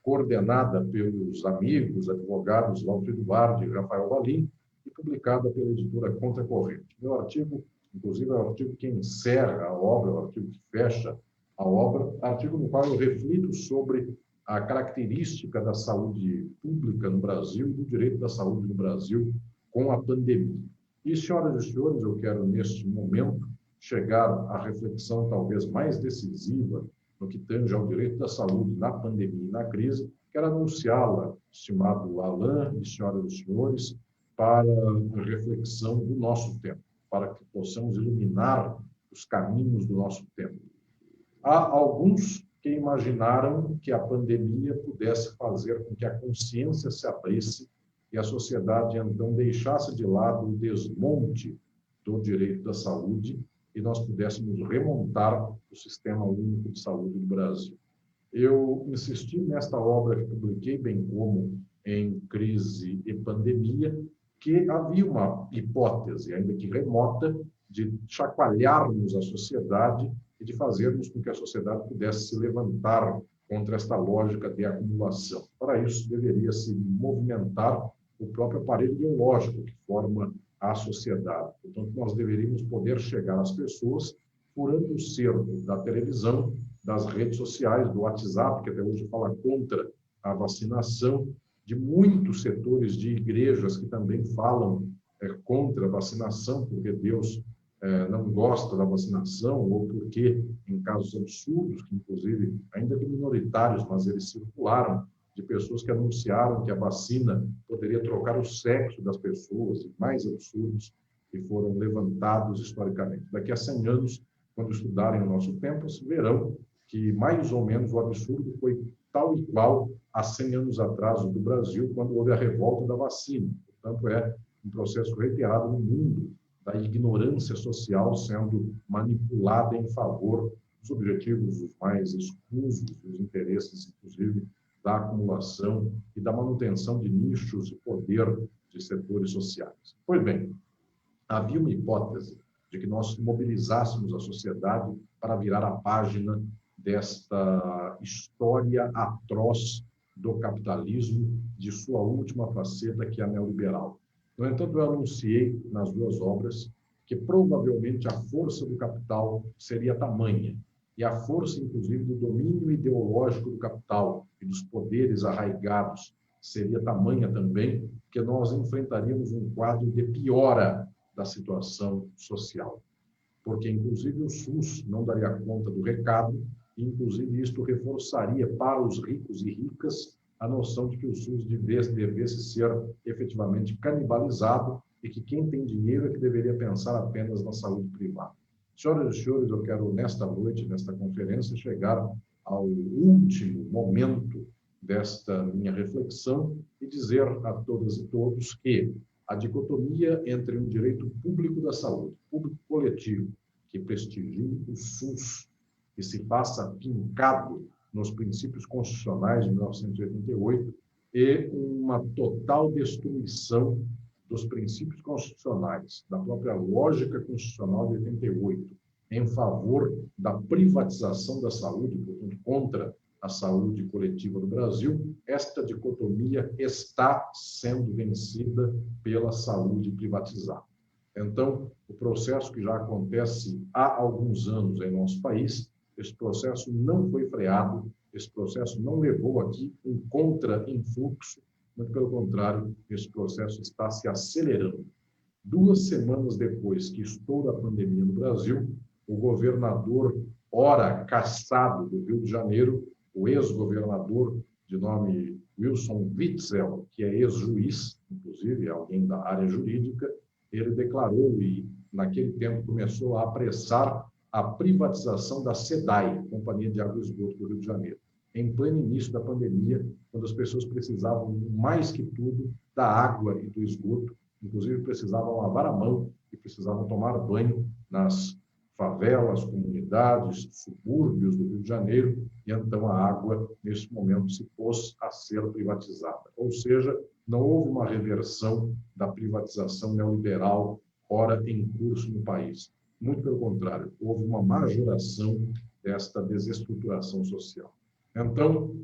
coordenada pelos amigos, advogados Walter Eduardo e Rafael Valim, e publicada pela editora Contracorrente. Meu artigo, inclusive, é o artigo que encerra a obra, o artigo que fecha a obra, artigo no qual eu reflito sobre a característica da saúde pública no Brasil e do direito da saúde no Brasil com a pandemia. E, senhoras e senhores, eu quero, neste momento, chegar à reflexão talvez mais decisiva no que tange ao direito da saúde na pandemia e na crise. Quero anunciá-la, estimado Alain e senhoras e senhores, para a reflexão do nosso tempo, para que possamos iluminar os caminhos do nosso tempo. Há alguns que imaginaram que a pandemia pudesse fazer com que a consciência se abrisse e a sociedade, então, deixasse de lado o desmonte do direito da saúde e nós pudéssemos remontar o Sistema Único de Saúde do Brasil. Eu insisti nesta obra que publiquei, bem como em Crise e Pandemia, que havia uma hipótese, ainda que remota, de chacoalharmos a sociedade e de fazermos com que a sociedade pudesse se levantar contra esta lógica de acumulação. Para isso, deveria se movimentar o próprio aparelho ideológico que forma a sociedade. Portanto, nós deveríamos poder chegar às pessoas furando o cerco da televisão, das redes sociais, do WhatsApp, que até hoje fala contra a vacinação, de muitos setores de igrejas que também falam contra a vacinação, porque Deus não gosta da vacinação, ou porque, em casos absurdos, que inclusive, ainda que minoritários, mas eles circularam, de pessoas que anunciaram que a vacina poderia trocar o sexo das pessoas, e mais absurdos que foram levantados historicamente. Daqui a 100 anos, quando estudarem o nosso tempo, verão que mais ou menos o absurdo foi tal e qual há 100 anos atrás do Brasil, quando houve a revolta da vacina. Portanto, é um processo reiterado no mundo da ignorância social sendo manipulada em favor dos objetivos os mais escusos, dos interesses, inclusive, da acumulação e da manutenção de nichos de poder de setores sociais. Pois bem, havia uma hipótese de que nós mobilizássemos a sociedade para virar a página desta história atroz do capitalismo, de sua última faceta, que é a neoliberal. No entanto, eu anunciei nas duas obras que provavelmente a força do capital seria tamanha, e a força, inclusive, do domínio ideológico do capital e dos poderes arraigados seria tamanha também, que nós enfrentaríamos um quadro de piora da situação social. Porque, inclusive, o SUS não daria conta do recado, e, inclusive, isto reforçaria para os ricos e ricas a noção de que o SUS devesse ser efetivamente canibalizado e que quem tem dinheiro é que deveria pensar apenas na saúde privada. Senhoras e senhores, eu quero, nesta noite, nesta conferência, chegar ao último momento desta minha reflexão e dizer a todas e todos que a dicotomia entre um direito público da saúde, público coletivo, que prestigie o SUS, que se faça fincado nos princípios constitucionais de 1988, e uma total destruição dos princípios constitucionais, da própria lógica constitucional de 88, em favor da privatização da saúde, portanto, contra a saúde coletiva do Brasil, esta dicotomia está sendo vencida pela saúde privatizada. Então, o processo que já acontece há alguns anos em nosso país, esse processo não foi freado, esse processo não levou aqui um contra-influxo, muito pelo contrário, esse processo está se acelerando. 2 semanas depois que estoura a pandemia no Brasil, o governador, ora caçado do Rio de Janeiro, o ex-governador de nome Wilson Witzel, que é ex-juiz, inclusive alguém da área jurídica, ele declarou e, naquele tempo, começou a apressar a privatização da SEDAI, Companhia de Água e Esgoto do Rio de Janeiro, em pleno início da pandemia, quando as pessoas precisavam, mais que tudo, da água e do esgoto, inclusive precisavam lavar a mão e precisavam tomar banho nas favelas, comunidades, subúrbios do Rio de Janeiro, e então a água, nesse momento, se pôs a ser privatizada. Ou seja, não houve uma reversão da privatização neoliberal, ora em curso no país. Muito pelo contrário, houve uma majoração desta desestruturação social. Então,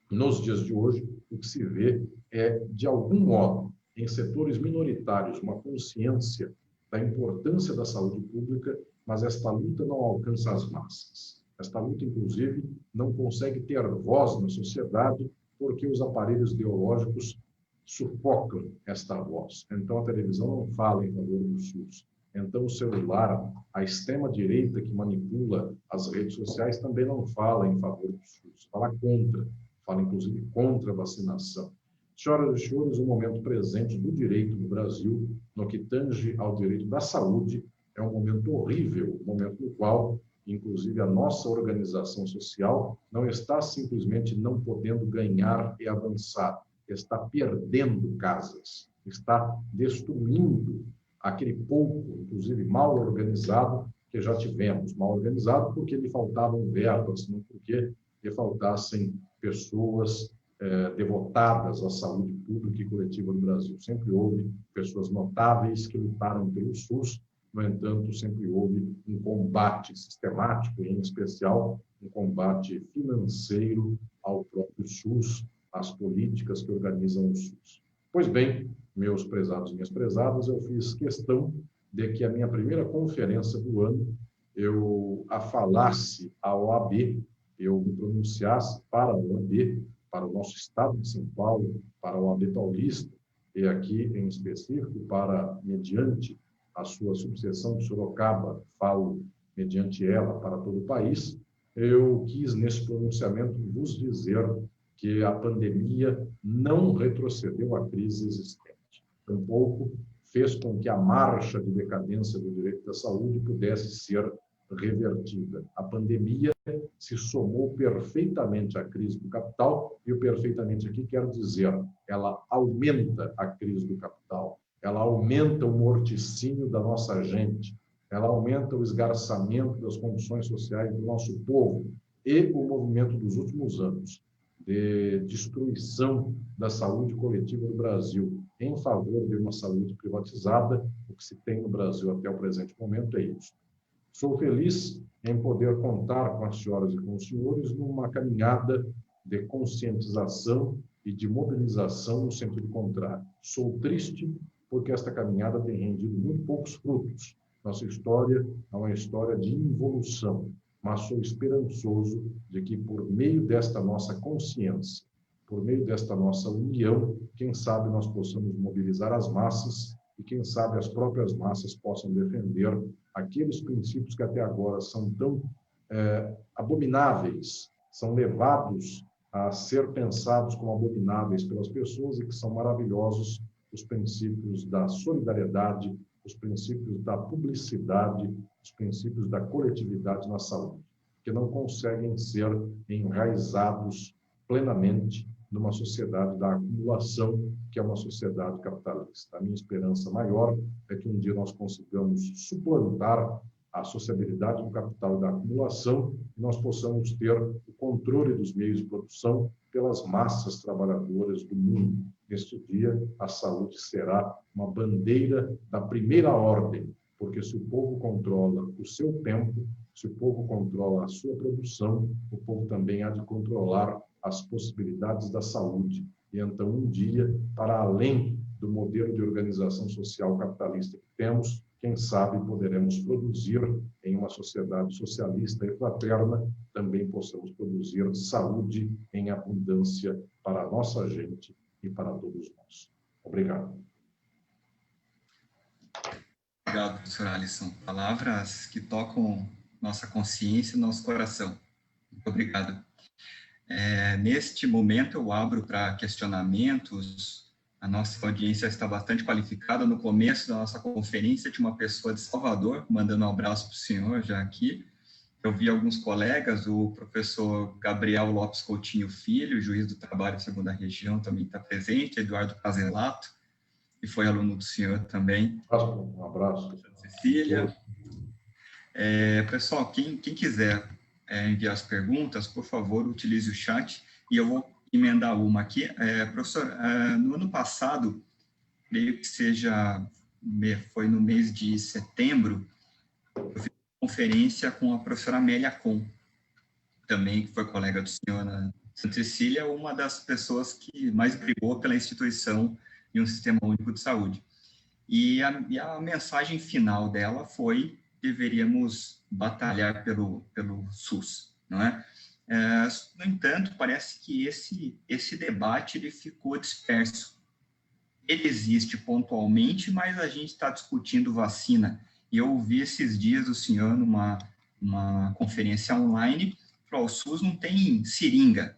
nos dias de hoje, o que se vê é, de algum modo, em setores minoritários, uma consciência da importância da saúde pública, mas esta luta não alcança as massas. Esta luta, inclusive, não consegue ter voz na sociedade porque os aparelhos ideológicos sufocam esta voz. Então, a televisão não fala em favor do SUS. Então, o celular, a extrema-direita que manipula as redes sociais também não fala em favor do SUS, fala contra, fala inclusive contra a vacinação. Senhoras e senhores, o momento presente do direito no Brasil, no que tange ao direito da saúde, é um momento horrível, um momento no qual, inclusive, a nossa organização social não está simplesmente não podendo ganhar e avançar, está perdendo casas, está destruindo aquele pouco, inclusive mal organizado, que já tivemos. Mal organizado porque lhe faltavam verbas, não porque lhe faltassem pessoas devotadas à saúde pública e coletiva do Brasil. Sempre houve pessoas notáveis que lutaram pelo SUS, no entanto, sempre houve um combate sistemático, em especial um combate financeiro ao próprio SUS, às políticas que organizam o SUS. Pois bem, meus prezados e minhas prezadas, eu fiz questão de que a minha primeira conferência do ano eu a falasse à OAB eu me pronunciasse para a OAB, para o nosso Estado de São Paulo, para a OAB Paulista, e aqui, em específico, para, mediante a sua subseção de Sorocaba, falo mediante ela para todo o país, eu quis, nesse pronunciamento, vos dizer que a pandemia não retrocedeu à crise existente. Tampouco fez com que a marcha de decadência do direito da saúde pudesse ser revertida. A pandemia se somou perfeitamente à crise do capital, e o perfeitamente aqui quer dizer, ela aumenta a crise do capital, ela aumenta o morticínio da nossa gente, ela aumenta o esgarçamento das condições sociais do nosso povo e o movimento dos últimos anos de destruição da saúde coletiva do Brasil em favor de uma saúde privatizada. O que se tem no Brasil até o presente momento é isso. Sou feliz em poder contar com as senhoras e com os senhores numa caminhada de conscientização e de mobilização no sentido contrário. Sou triste porque esta caminhada tem rendido muito poucos frutos. Nossa história é uma história de involução, mas sou esperançoso de que, por meio desta nossa consciência, por meio desta nossa união, quem sabe nós possamos mobilizar as massas e, quem sabe, as próprias massas possam defender aqueles princípios que até agora são tão abomináveis, são levados a ser pensados como abomináveis pelas pessoas e que são maravilhosos, os princípios da solidariedade, os princípios da publicidade, os princípios da coletividade na saúde, que não conseguem ser enraizados plenamente numa sociedade da acumulação, que é uma sociedade capitalista. A minha esperança maior é que um dia nós consigamos suplantar a sociabilidade do capital e da acumulação e nós possamos ter o controle dos meios de produção pelas massas trabalhadoras do mundo. Neste dia, a saúde será uma bandeira da primeira ordem, porque se o povo controla o seu tempo, se o povo controla a sua produção, o povo também há de controlar as possibilidades da saúde. E então, um dia, para além do modelo de organização social capitalista que temos, quem sabe poderemos produzir em uma sociedade socialista e fraterna, também possamos produzir saúde em abundância para a nossa gente e para todos nós. Obrigado. Obrigado, professor Alisson. Palavras que tocam nossa consciência e nosso coração. Muito obrigado. Neste momento, eu abro para questionamentos. A nossa audiência está bastante qualificada. No começo da nossa conferência, tinha uma pessoa de Salvador, mandando um abraço para o senhor já aqui. Eu vi alguns colegas, o professor Gabriel Lopes Coutinho Filho, juiz do trabalho da segunda região, também está presente, Eduardo Caselato, que foi aluno do senhor também. Um abraço. Cecília. Pessoal, quem quiser enviar as perguntas, por favor, utilize o chat e eu vou emendar uma aqui. Professor, no ano passado, creio que foi no mês de setembro, eu fiz uma conferência com a professora Amélia Com, também, que foi colega do senhor na Santa Cecília, uma das pessoas que mais brigou pela instituição de um sistema único de saúde. E a mensagem final dela foi: deveríamos batalhar pelo SUS, não é? No entanto, parece que esse debate ele ficou disperso. Ele existe pontualmente, mas a gente está discutindo vacina. E eu ouvi esses dias o senhor numa conferência online, falou: o SUS não tem seringa,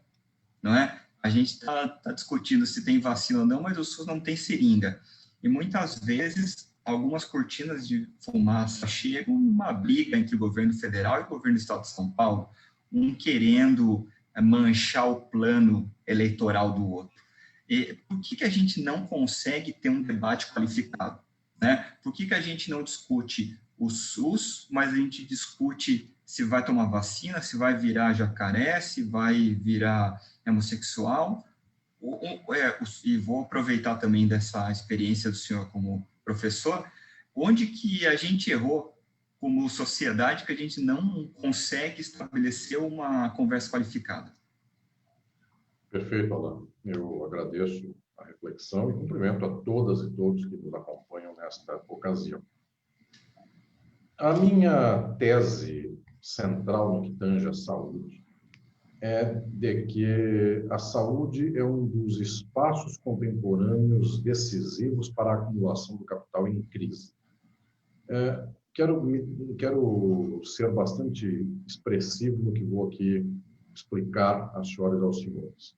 não é? A gente está discutindo se tem vacina ou não, mas o SUS não tem seringa. E muitas vezes, algumas cortinas de fumaça chegam numa briga entre o governo federal e o governo do estado de São Paulo, um querendo manchar o plano eleitoral do outro. E por que a gente não consegue ter um debate qualificado, né? Por que a gente não discute o SUS, mas a gente discute se vai tomar vacina, se vai virar jacaré, se vai virar homossexual? E vou aproveitar também dessa experiência do senhor como professor, onde que a gente errou como sociedade que a gente não consegue estabelecer uma conversa qualificada? Perfeito, Alan. Eu agradeço a reflexão e cumprimento a todas e todos que nos acompanham nesta ocasião. A minha tese central no que tange à saúde é de que a saúde é um dos espaços contemporâneos decisivos para a acumulação do capital em crise. Quero ser bastante expressivo no que vou aqui explicar às senhoras e aos senhores.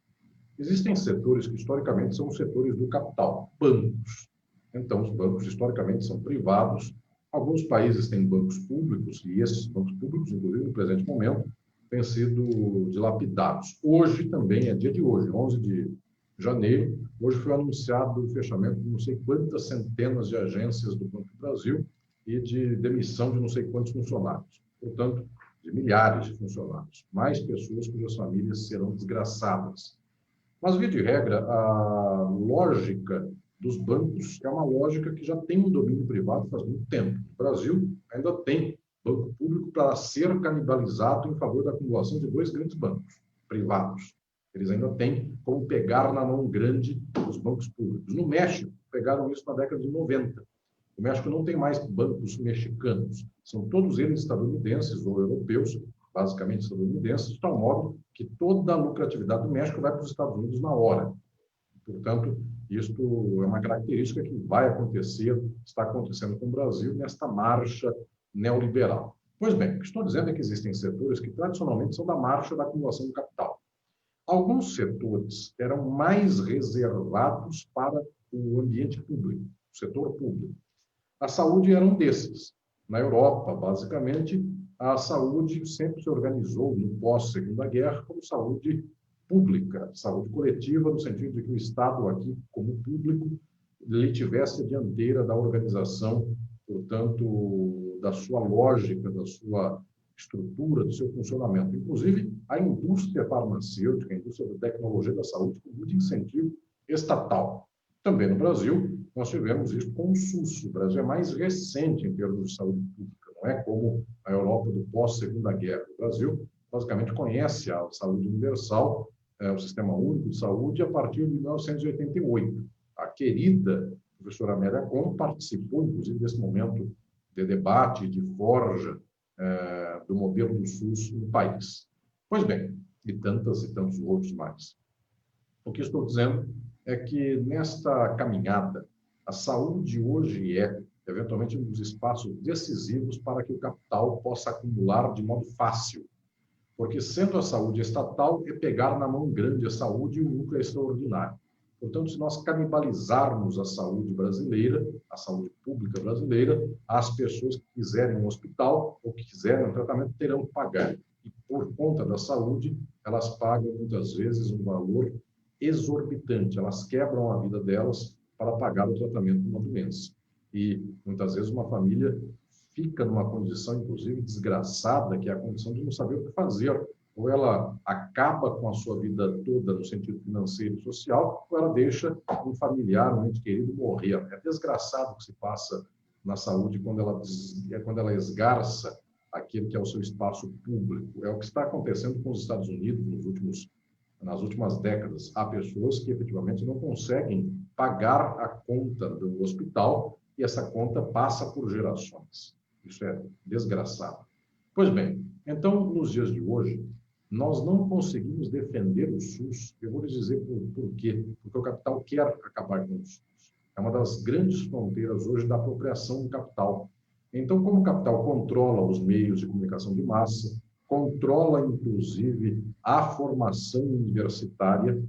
Existem setores que, historicamente, são os setores do capital, bancos. Então, os bancos, historicamente, são privados. Alguns países têm bancos públicos, e esses bancos públicos, inclusive, no presente momento, têm sido dilapidados. Hoje, também, é dia de hoje, 11 de janeiro, hoje foi anunciado o fechamento de não sei quantas centenas de agências do Banco do Brasil e de demissão de não sei quantos funcionários. Portanto, de milhares de funcionários. Mais pessoas cujas famílias serão desgraçadas. Mas, via de regra, a lógica dos bancos é uma lógica que já tem um domínio privado faz muito tempo. No Brasil, ainda tem banco público para ser canibalizado em favor da acumulação de dois grandes bancos privados. Eles ainda têm como pegar na mão grande os bancos públicos. No México, pegaram isso na década de 90. O México não tem mais bancos mexicanos. São todos eles estadunidenses ou europeus, basicamente estadunidenses, de tal modo que toda a lucratividade do México vai para os Estados Unidos na hora. Portanto, isto é uma característica que vai acontecer, está acontecendo com o Brasil nesta marcha neoliberal. Pois bem, o que estou dizendo é que existem setores que tradicionalmente são da marcha da acumulação do capital. Alguns setores eram mais reservados para o ambiente público, o setor público. A saúde era um desses. Na Europa, basicamente, a saúde sempre se organizou no pós-Segunda Guerra como saúde pública, saúde coletiva, no sentido de que o Estado aqui, como público, lhe tivesse a dianteira da organização, portanto, da sua lógica, da sua estrutura, do seu funcionamento. Inclusive, a indústria farmacêutica, a indústria da tecnologia da saúde, com muito incentivo estatal. Também no Brasil, nós tivemos isso com o SUS. O Brasil é mais recente em termos de saúde pública, não é como a Europa do pós-Segunda Guerra. O Brasil, basicamente, conhece a saúde universal, o Sistema Único de Saúde, a partir de 1988. A querida professora Amélia Cohn participou, inclusive, desse momento de debate, de forja do modelo do SUS no país. Pois bem, e tantos outros mais. O que estou dizendo é que, nesta caminhada, a saúde hoje é, eventualmente, um dos espaços decisivos para que o capital possa acumular de modo fácil. Porque, sendo a saúde estatal, é pegar na mão grande a saúde e o lucro é extraordinário. Portanto, se nós canibalizarmos a saúde brasileira, a saúde pública brasileira, as pessoas que quiserem um hospital ou que quiserem um tratamento terão que pagar. E, por conta da saúde, elas pagam, muitas vezes, um valor exorbitante. Elas quebram a vida delas para pagar o tratamento de uma doença. E, muitas vezes, uma família fica numa condição, inclusive, desgraçada, que é a condição de não saber o que fazer. Ou ela acaba com a sua vida toda no sentido financeiro e social, ou ela deixa um familiar, um ente querido morrer. É desgraçado o que se passa na saúde quando ela esgarça aquele que é o seu espaço público. É o que está acontecendo com os Estados Unidos nas últimas décadas. Há pessoas que efetivamente não conseguem pagar a conta do hospital e essa conta passa por gerações. Isso é desgraçado. Pois bem, então, nos dias de hoje, nós não conseguimos defender o SUS. Eu vou lhes dizer por quê. Porque o capital quer acabar com o SUS. É uma das grandes fronteiras hoje da apropriação do capital. Então, como o capital controla os meios de comunicação de massa, controla, inclusive, a formação universitária,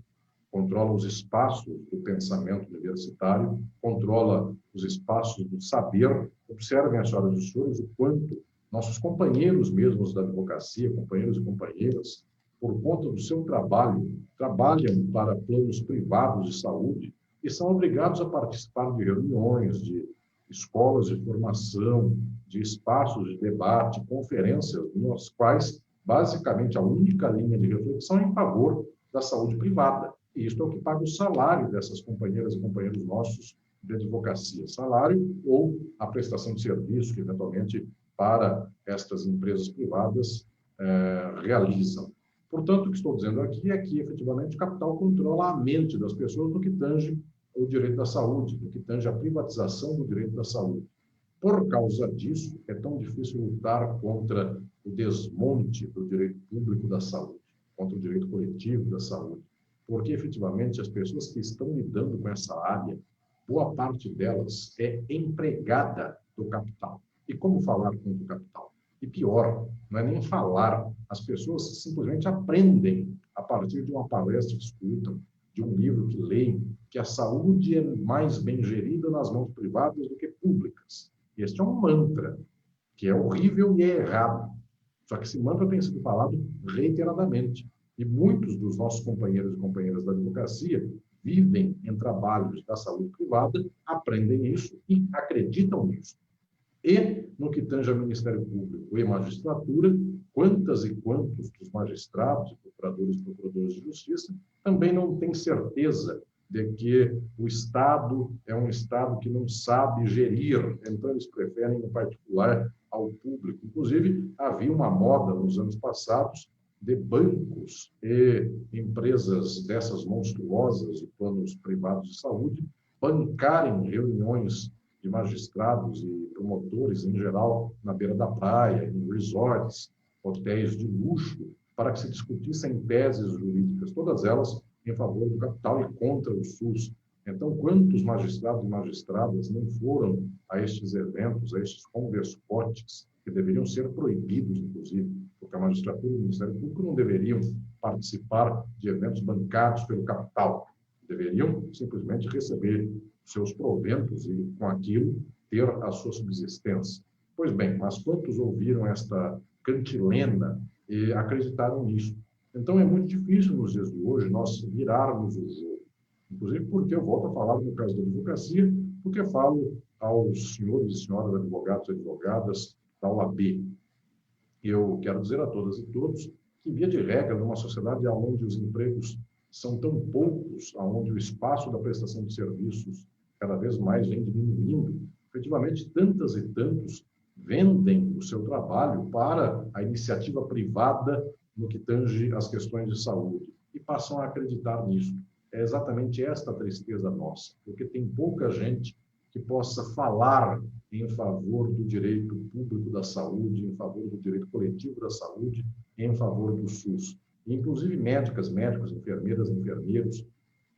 controla os espaços do pensamento universitário, controla os espaços do saber. Observem, as senhoras e senhores, o quanto nossos companheiros mesmos da advocacia, companheiros e companheiras, por conta do seu trabalho, trabalham para planos privados de saúde e são obrigados a participar de reuniões, de escolas de formação, de espaços de debate, conferências, nas quais, basicamente, a única linha de reflexão é em favor da saúde privada. E isto é o que paga o salário dessas companheiras e companheiros nossos de advocacia. Salário ou a prestação de serviço que, eventualmente, para estas empresas privadas realizam. Portanto, o que estou dizendo aqui é que, efetivamente, o capital controla a mente das pessoas no que tange o direito da saúde, no que tange a privatização do direito da saúde. Por causa disso, é tão difícil lutar contra o desmonte do direito público da saúde. contra o direito coletivo da saúde, porque efetivamente as pessoas que estão lidando com essa área, boa parte delas é empregada do capital. E como falar contra o capital? E pior, não é nem falar, as pessoas simplesmente aprendem a partir de uma palestra que escutam, de um livro que leem, que a saúde é mais bem gerida nas mãos privadas do que públicas. Este é um mantra, que é horrível e é errado. Só que esse mantra tem sido falado reiteradamente. E muitos dos nossos companheiros e companheiras da advocacia vivem em trabalhos da saúde privada, aprendem isso e acreditam nisso. E, no que tange ao Ministério Público e magistratura, quantas e quantos dos magistrados, procuradores e procuradores de justiça também não têm certeza de que o Estado é um Estado que não sabe gerir, então eles preferem, em particular, ao público. Inclusive, havia uma moda nos anos passados de bancos e empresas dessas monstruosas de planos privados de saúde bancarem reuniões de magistrados e promotores, em geral, na beira da praia, em resorts, hotéis de luxo, para que se discutissem teses jurídicas, todas elas em favor do capital e contra o SUS. Então, quantos magistrados e magistradas não foram a estes eventos, a estes converscotes, que deveriam ser proibidos, inclusive, porque a magistratura e o Ministério Público não deveriam participar de eventos bancados pelo capital, deveriam simplesmente receber seus proventos e, com aquilo, ter a sua subsistência. Pois bem, mas quantos ouviram esta cantilena e acreditaram nisso? Então, é muito difícil, nos dias de hoje, nós virarmos o jogo. Inclusive porque eu volto a falar no caso da advocacia, porque falo aos senhores e senhoras advogados e advogadas da OAB. Eu quero dizer a todas e todos que, via de regra, numa sociedade onde os empregos são tão poucos, onde o espaço da prestação de serviços cada vez mais vem diminuindo, efetivamente, tantas e tantos vendem o seu trabalho para a iniciativa privada no que tange às questões de saúde e passam a acreditar nisso. É exatamente esta a tristeza nossa, porque tem pouca gente que possa falar em favor do direito público da saúde, em favor do direito coletivo da saúde, em favor do SUS. Inclusive médicas, médicos, enfermeiras, enfermeiros,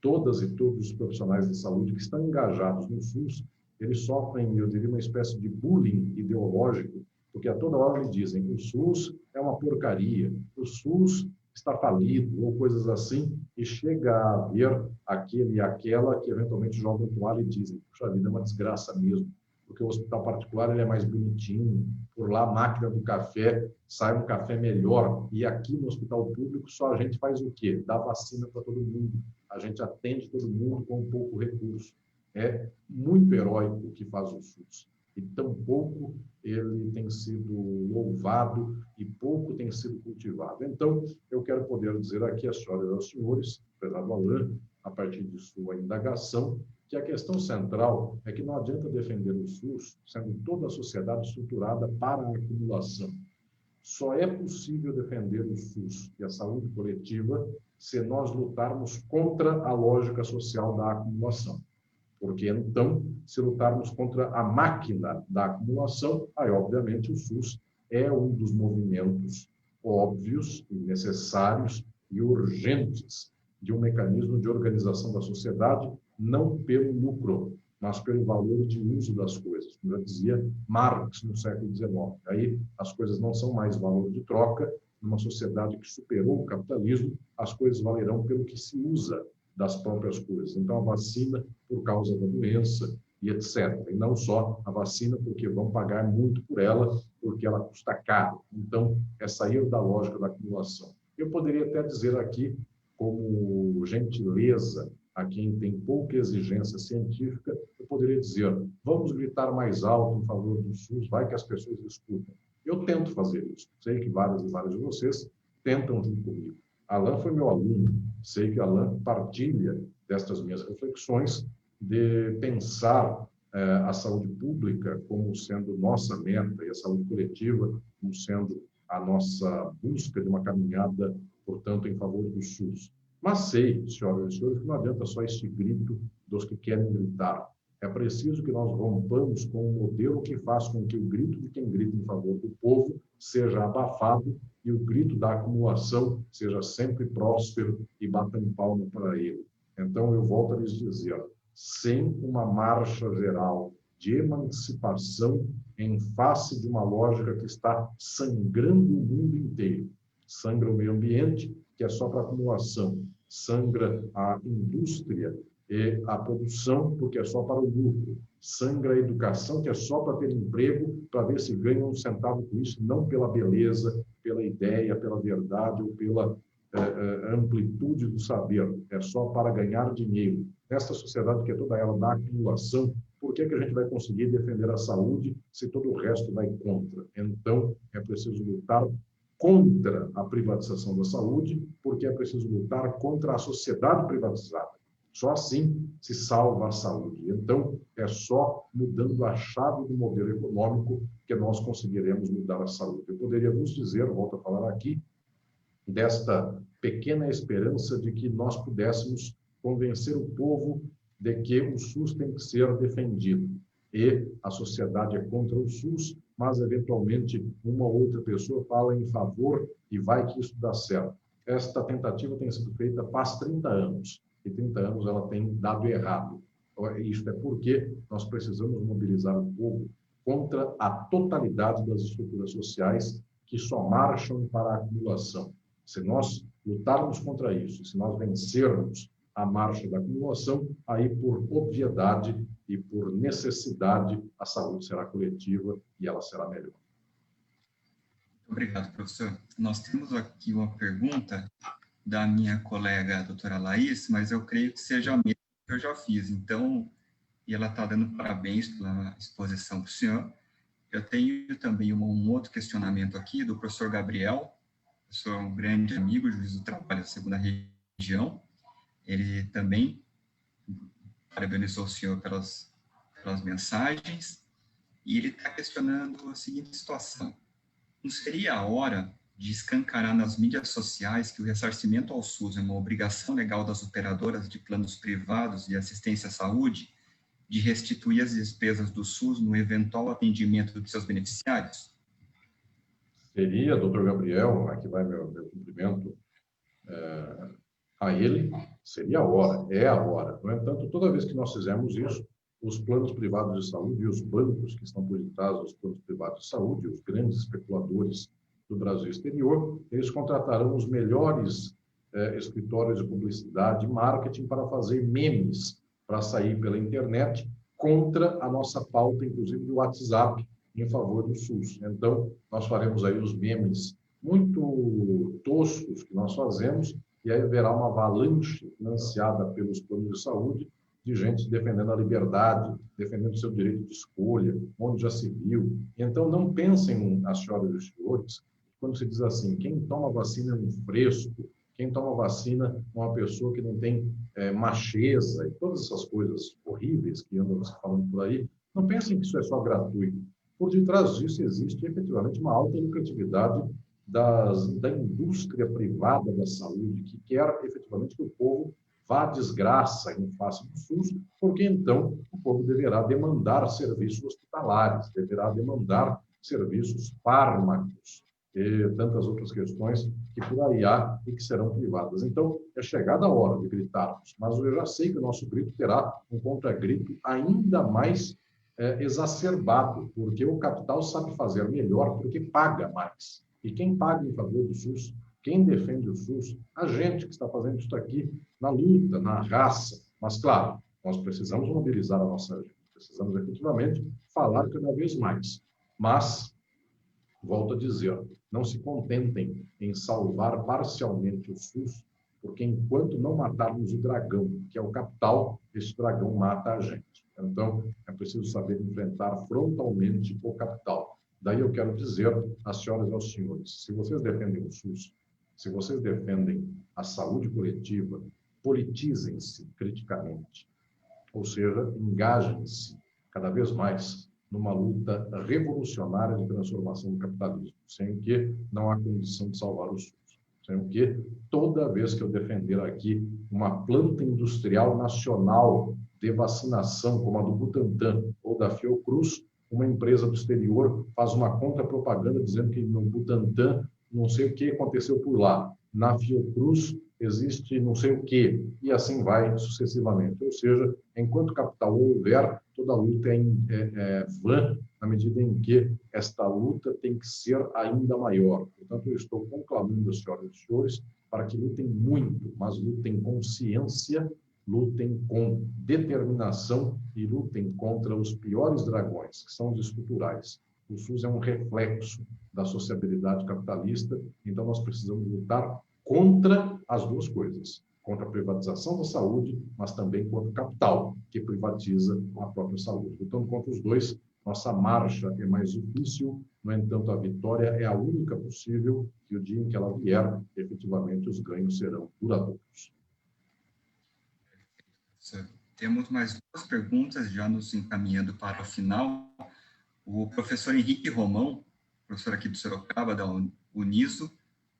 todas e todos os profissionais de saúde que estão engajados no SUS, eles sofrem, eu diria, uma espécie de bullying ideológico, porque a toda hora eles dizem que o SUS é uma porcaria, o SUS está falido, ou coisas assim, e chega a haver aquele e aquela que eventualmente jogam toalha e dizem, puxa vida, é uma desgraça mesmo, porque o hospital particular ele é mais bonitinho, por lá a máquina do café sai um café melhor, e aqui no hospital público só a gente faz o quê? Dá vacina para todo mundo, a gente atende todo mundo com pouco recurso. É muito heróico o que faz o SUS. E tão pouco ele tem sido louvado e pouco tem sido cultivado. Então, eu quero poder dizer aqui às senhoras e aos senhores, prezado Alain, a partir de sua indagação, que a questão central é que não adianta defender o SUS sendo toda a sociedade estruturada para a acumulação. Só é possível defender o SUS e a saúde coletiva se nós lutarmos contra a lógica social da acumulação. Porque, então, se lutarmos contra a máquina da acumulação, aí, obviamente, o SUS é um dos movimentos óbvios e necessários e urgentes de um mecanismo de organização da sociedade, não pelo lucro, mas pelo valor de uso das coisas. Como já dizia Marx no século XIX. Aí as coisas não são mais valor de troca. Numa sociedade que superou o capitalismo, as coisas valerão pelo que se usa das próprias coisas. Então, a vacina por causa da doença e etc. E não só a vacina, porque vão pagar muito por ela, porque ela custa caro. Então, é sair da lógica da acumulação. Eu poderia até dizer aqui, como gentileza a quem tem pouca exigência científica, eu poderia dizer, vamos gritar mais alto em favor do SUS, vai que as pessoas escutam. Eu tento fazer isso. Sei que várias e várias de vocês tentam junto comigo. Alain foi meu aluno. Sei que Alain partilha destas minhas reflexões de pensar a saúde pública como sendo nossa meta e a saúde coletiva como sendo a nossa busca de uma caminhada, portanto, em favor do SUS. Mas sei, senhoras e senhores, que não adianta só este grito dos que querem gritar. É preciso que nós rompamos com um modelo que faz com que o grito de quem grita em favor do povo seja abafado e o grito da acumulação seja sempre próspero e batam palma para ele. Então, eu volto a lhes dizer, sem uma marcha geral de emancipação em face de uma lógica que está sangrando o mundo inteiro, sangra o meio ambiente, que é só para acumulação, sangra a indústria e a produção, porque é só para o lucro, sangra a educação, que é só para ter emprego, para ver se ganha um centavo com isso, não pela beleza, pela ideia, pela verdade ou pela amplitude do saber, é só para ganhar dinheiro. Nesta sociedade que é toda ela da acumulação, por que a gente vai conseguir defender a saúde se todo o resto vai contra? Então, é preciso lutar contra a privatização da saúde, porque é preciso lutar contra a sociedade privatizada. Só assim se salva a saúde. Então, é só mudando a chave do modelo econômico que nós conseguiremos mudar a saúde. Eu poderia vos dizer, volto a falar aqui, desta pequena esperança de que nós pudéssemos convencer o povo de que o SUS tem que ser defendido. E a sociedade é contra o SUS, mas, eventualmente, uma ou outra pessoa fala em favor e vai que isso dá certo. Esta tentativa tem sido feita faz 30 anos, e 30 anos ela tem dado errado. Isso é porque nós precisamos mobilizar o povo contra a totalidade das estruturas sociais que só marcham para a acumulação. Se nós lutarmos contra isso, se nós vencermos a marcha da acumulação, aí, por obviedade e por necessidade, a saúde será coletiva e ela será melhor. Obrigado, professor. Nós temos aqui uma pergunta da minha colega, a doutora Laís, mas eu creio que seja a mesma que eu já fiz. Então, e ela está dando parabéns pela exposição para o senhor. Eu tenho também um outro questionamento aqui do professor Gabriel. Eu sou um grande amigo, juiz do trabalho da segunda região. Ele também parabenizou o senhor pelas mensagens, e ele está questionando a seguinte situação: não seria a hora de escancarar nas mídias sociais que o ressarcimento ao SUS é uma obrigação legal das operadoras de planos privados de assistência à saúde, de restituir as despesas do SUS no eventual atendimento de seus beneficiários? Seria, doutor Gabriel, aqui vai meu cumprimento a ele, seria a hora, é a hora. No entanto, toda vez que nós fizermos isso, os planos privados de saúde e os bancos que estão por detrás dos planos privados de saúde, os grandes especuladores do Brasil exterior, eles contratarão os melhores escritórios de publicidade e marketing para fazer memes, para sair pela internet contra a nossa pauta, inclusive do WhatsApp, em favor do SUS. Então, nós faremos aí os memes muito toscos que nós fazemos, e aí haverá uma avalanche financiada pelos planos de saúde de gente defendendo a liberdade, defendendo o seu direito de escolha, onde já se viu. Então, não pensem, as senhoras e os senhores, quando se diz assim, quem toma vacina é um fresco, quem toma vacina é uma pessoa que não tem macheza, e todas essas coisas horríveis que andam se falando por aí. Não pensem que isso é só gratuito. Por detrás disso existe efetivamente uma alta lucratividade da indústria privada da saúde, que quer efetivamente que o povo vá à desgraça em face do SUS, porque então o povo deverá demandar serviços hospitalares, deverá demandar serviços fármacos e tantas outras questões que por aí há e que serão privadas. Então, é chegada a hora de gritarmos, mas eu já sei que o nosso grito terá um contra-grito ainda mais exacerbado, porque o capital sabe fazer melhor porque paga mais. E quem paga em favor do SUS, quem defende o SUS, a gente que está fazendo isso aqui na luta, na raça. Mas, claro, nós precisamos mobilizar a nossa gente, precisamos efetivamente falar cada vez mais. Mas, volto a dizer, não se contentem em salvar parcialmente o SUS, porque enquanto não matarmos o dragão, que é o capital, esse dragão mata a gente. Então, é preciso saber enfrentar frontalmente o capital. Daí eu quero dizer às senhoras e aos senhores, se vocês defendem o SUS, se vocês defendem a saúde coletiva, politizem-se criticamente. Ou seja, engajem-se cada vez mais numa luta revolucionária de transformação do capitalismo, sem o que não há condição de salvar o SUS. Sem o que, toda vez que eu defender aqui uma planta industrial nacional de vacinação, como a do Butantan ou da Fiocruz, uma empresa do exterior faz uma contra-propaganda dizendo que no Butantan não sei o que aconteceu por lá. Na Fiocruz existe não sei o que, e assim vai sucessivamente. Ou seja, enquanto capital houver, toda luta é vã, na medida em que esta luta tem que ser ainda maior. Portanto, eu estou conclamando as senhoras e senhores para que lutem muito, mas lutem com ciência, lutem com determinação e lutem contra os piores dragões, que são os estruturais. O SUS é um reflexo da sociabilidade capitalista, então nós precisamos lutar contra as duas coisas, contra a privatização da saúde, mas também contra o capital, que privatiza a própria saúde. Lutando contra os dois, nossa marcha é mais difícil, no entanto, a vitória é a única possível, e o dia em que ela vier, efetivamente, os ganhos serão duradouros. Temos mais duas perguntas, já nos encaminhando para o final. O professor Henrique Romão, professor aqui do Sorocaba, da Uniso,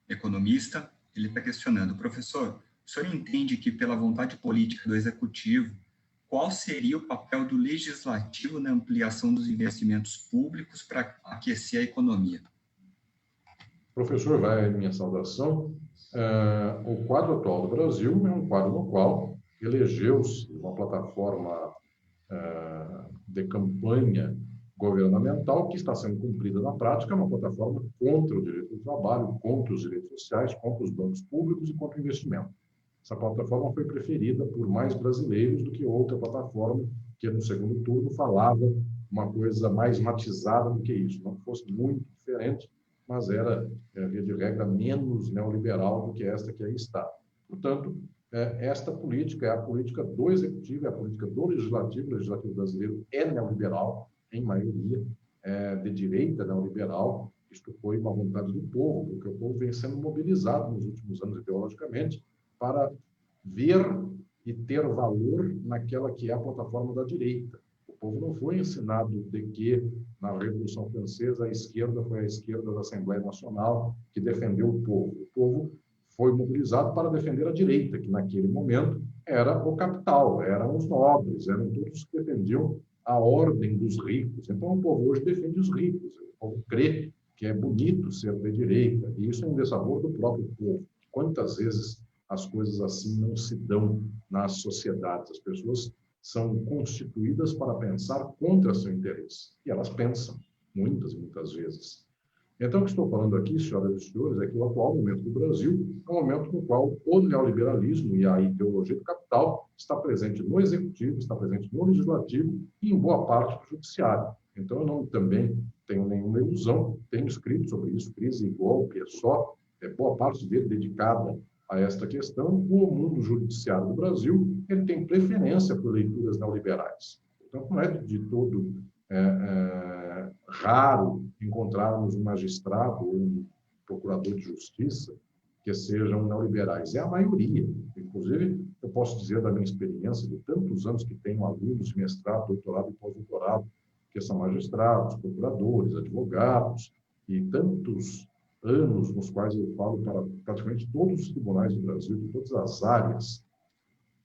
economista, ele está questionando: professor, o senhor entende que, pela vontade política do executivo, qual seria o papel do legislativo na ampliação dos investimentos públicos para aquecer a economia? Professor, vai a minha saudação. O quadro atual do Brasil é um quadro no qual elegeu-se uma plataforma de campanha governamental que está sendo cumprida na prática, uma plataforma contra o direito do trabalho, contra os direitos sociais, contra os bancos públicos e contra o investimento. Essa plataforma foi preferida por mais brasileiros do que outra plataforma que, no segundo turno, falava uma coisa mais matizada do que isso. Não fosse muito diferente, mas era, via de regra, menos neoliberal do que esta que aí está. Portanto, esta política é a política do executivo, é a política do legislativo. O legislativo brasileiro é neoliberal, em maioria, de direita neoliberal. Isto foi uma vontade do povo, porque o povo vem sendo mobilizado nos últimos anos ideologicamente para ver e ter valor naquela que é a plataforma da direita. O povo não foi ensinado de que, na Revolução Francesa, a esquerda foi a esquerda da Assembleia Nacional que defendeu o povo. O povo foi mobilizado para defender a direita, que naquele momento era o capital, eram os nobres, eram todos que defendiam a ordem dos ricos. Então, o povo hoje defende os ricos. O povo crê que é bonito ser de direita, e isso é um dessabor do próprio povo. Quantas vezes as coisas assim não se dão nas sociedades? As pessoas são constituídas para pensar contra seu interesse, e elas pensam, muitas vezes. Então, o que estou falando aqui, senhoras e senhores, é que o atual momento do Brasil é um momento no qual o neoliberalismo e a ideologia do capital está presente no executivo, está presente no legislativo e em boa parte do judiciário. Então, eu não também tenho nenhuma ilusão, tenho escrito sobre isso, Crise e Golpe, boa parte dele dedicada a esta questão. O mundo judiciário do Brasil ele tem preferência por leituras neoliberais. Então, não é de todo raro encontrarmos um magistrado ou um procurador de justiça que sejam neoliberais. É a maioria. Inclusive, eu posso dizer da minha experiência de tantos anos que tenho alunos de mestrado, doutorado e pós-doutorado, que são magistrados, procuradores, advogados, e tantos anos nos quais eu falo para praticamente todos os tribunais do Brasil, de todas as áreas,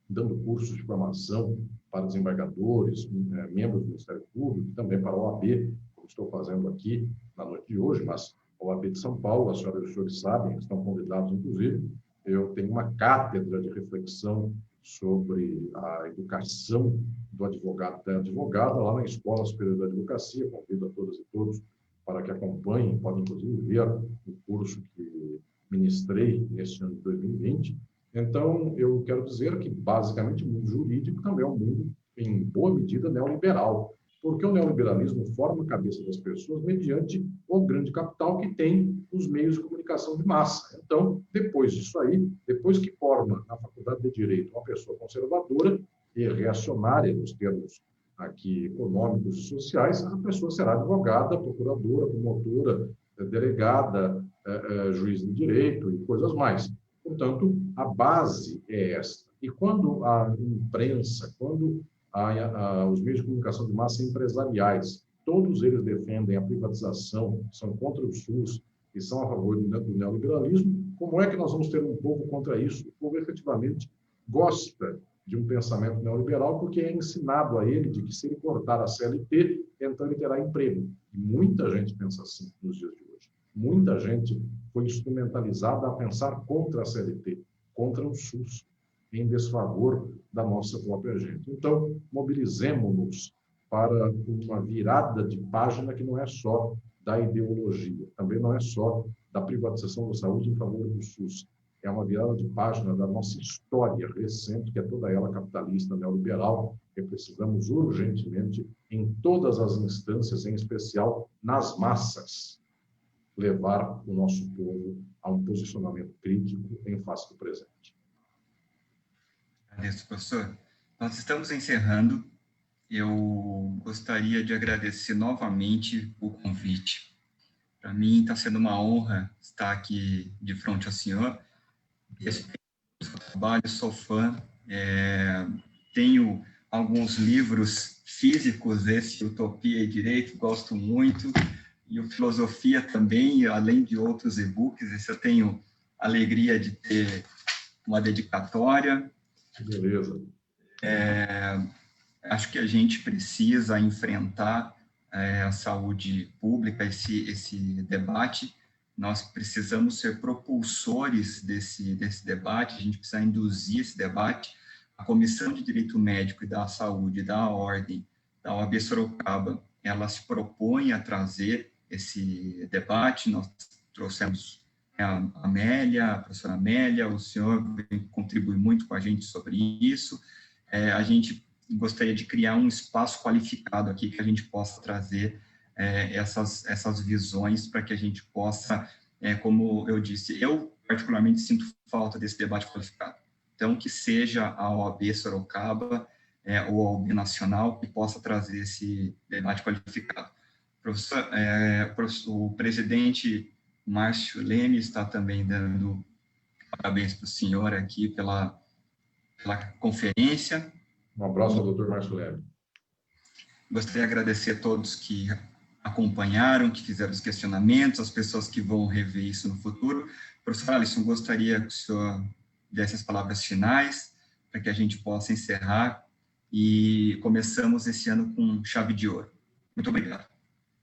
dando cursos de formação para desembargadores, membros do Ministério Público, também para a OAB, como estou fazendo aqui na noite de hoje, mas a OAB de São Paulo, as senhoras e os senhores sabem, estão convidados, inclusive. Eu tenho uma cátedra de reflexão sobre a educação do advogado e da advogada lá na Escola Superior da Advocacia. Convido a todas e todos para que acompanhem, podem inclusive ver o curso que ministrei neste ano de 2020. Então, eu quero dizer que, basicamente, o mundo jurídico também é um mundo, em boa medida, neoliberal, porque o neoliberalismo forma a cabeça das pessoas mediante o grande capital que tem os meios de comunicação de massa. Então, depois disso aí, depois que forma na Faculdade de Direito uma pessoa conservadora e reacionária, nos termos aqui econômicos e sociais, a pessoa será advogada, procuradora, promotora, delegada, juiz de direito e coisas mais. Portanto, a base é esta. E quando a imprensa, quando os meios de comunicação de massa empresariais, todos eles defendem a privatização, são contra o SUS e são a favor do neoliberalismo, como é que nós vamos ter um povo contra isso? O povo efetivamente gosta de um pensamento neoliberal porque é ensinado a ele de que se ele cortar a CLT, então ele terá emprego. E muita gente pensa assim nos dias de hoje. Muita gente foi instrumentalizada a pensar contra a CLT, contra o SUS, em desfavor da nossa própria gente. Então, mobilizemos-nos para uma virada de página que não é só da ideologia, também não é só da privatização da saúde em favor do SUS. É uma virada de página da nossa história recente, que é toda ela capitalista, neoliberal, que precisamos urgentemente, em todas as instâncias, em especial nas massas, levar o nosso povo a um posicionamento crítico em face do presente. Agradeço, professor. Nós estamos encerrando. Eu gostaria de agradecer novamente o convite. Para mim está sendo uma honra estar aqui de frente ao senhor. Respeito o seu trabalho, sou fã. Tenho alguns livros físicos, esse Utopia e Direito, gosto muito. E o Filosofia também, além de outros e-books. Esse eu tenho a alegria de ter uma dedicatória. Beleza. Acho que a gente precisa enfrentar a saúde pública, esse debate. Nós precisamos ser propulsores desse debate, a gente precisa induzir esse debate. A Comissão de Direito Médico e da Saúde da Ordem, da OAB Sorocaba, ela se propõe a trazer esse debate. Nós trouxemos a Amélia, a professora Amélia, o senhor contribui muito com a gente sobre isso. A gente gostaria de criar um espaço qualificado aqui que a gente possa trazer essas visões para que a gente possa, como eu disse, eu particularmente sinto falta desse debate qualificado. Então, que seja a OAB Sorocaba ou a OAB Nacional que possa trazer esse debate qualificado. Professor, o presidente Márcio Leme está também dando parabéns para o senhor aqui pela conferência. Um abraço ao doutor Márcio Leme. Gostaria de agradecer a todos que acompanharam, que fizeram os questionamentos, as pessoas que vão rever isso no futuro. Professor Alisson, gostaria que o senhor desse as palavras finais, para que a gente possa encerrar e começamos esse ano com chave de ouro. Muito obrigado.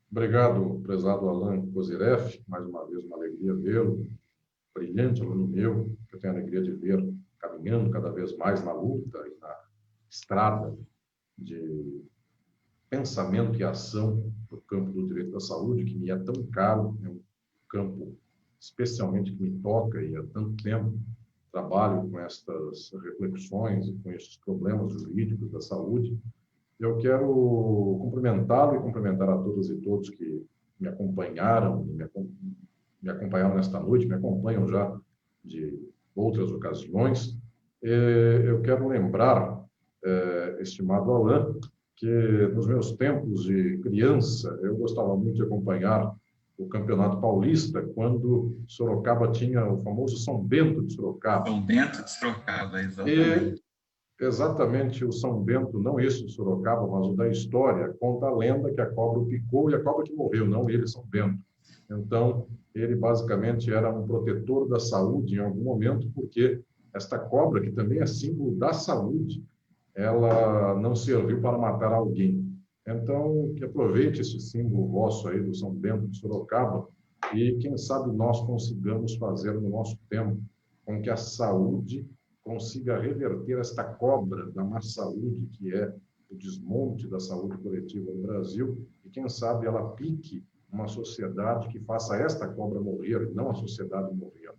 Obrigado, prezado Alan Kozireff. Mais uma vez, uma alegria vê-lo. Brilhante aluno meu, que eu tenho a alegria de ver caminhando cada vez mais na luta e na estrada de pensamento e ação no campo do direito da saúde, que me é tão caro, é um campo especialmente que me toca e há tanto tempo trabalho com estas reflexões e com estes problemas jurídicos da saúde. Eu quero cumprimentá-lo e cumprimentar a todas e todos que me acompanharam, me acompanharam nesta noite, me acompanham já de outras ocasiões. Eu quero lembrar, estimado Alan, que nos meus tempos de criança, eu gostava muito de acompanhar o Campeonato Paulista, quando Sorocaba tinha o famoso São Bento de Sorocaba. São Bento de Sorocaba, exatamente. Exatamente o São Bento, não esse de Sorocaba, mas o da história, conta a lenda que a cobra o picou e a cobra que morreu, não ele, São Bento. Então, ele basicamente era um protetor da saúde em algum momento, porque esta cobra, que também é símbolo da saúde, ela não serviu para matar alguém. Então, que aproveite esse símbolo vosso aí do São Bento de Sorocaba e, quem sabe, nós consigamos fazer no nosso tempo com que a saúde consiga reverter esta cobra da má saúde, que é o desmonte da saúde coletiva no Brasil, e, quem sabe, ela pique uma sociedade que faça esta cobra morrer, e não a sociedade morrer.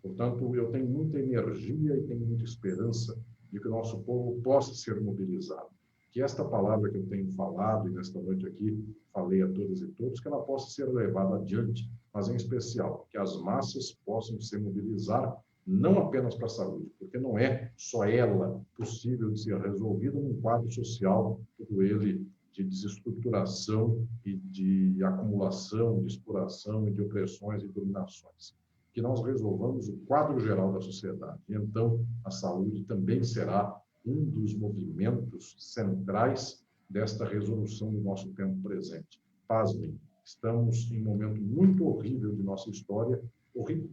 Portanto, eu tenho muita energia e tenho muita esperança de que o nosso povo possa ser mobilizado. Que esta palavra que eu tenho falado, e nesta noite aqui falei a todas e todos, que ela possa ser levada adiante, mas em especial, que as massas possam se mobilizar, não apenas para a saúde, porque não é só ela possível de ser resolvida num quadro social, todo ele de desestruturação e de acumulação, de exploração e de opressões e dominações. Que nós resolvamos o quadro geral da sociedade. E então, a saúde também será um dos movimentos centrais desta resolução do nosso tempo presente. Pasmem, estamos em um momento muito horrível de nossa história,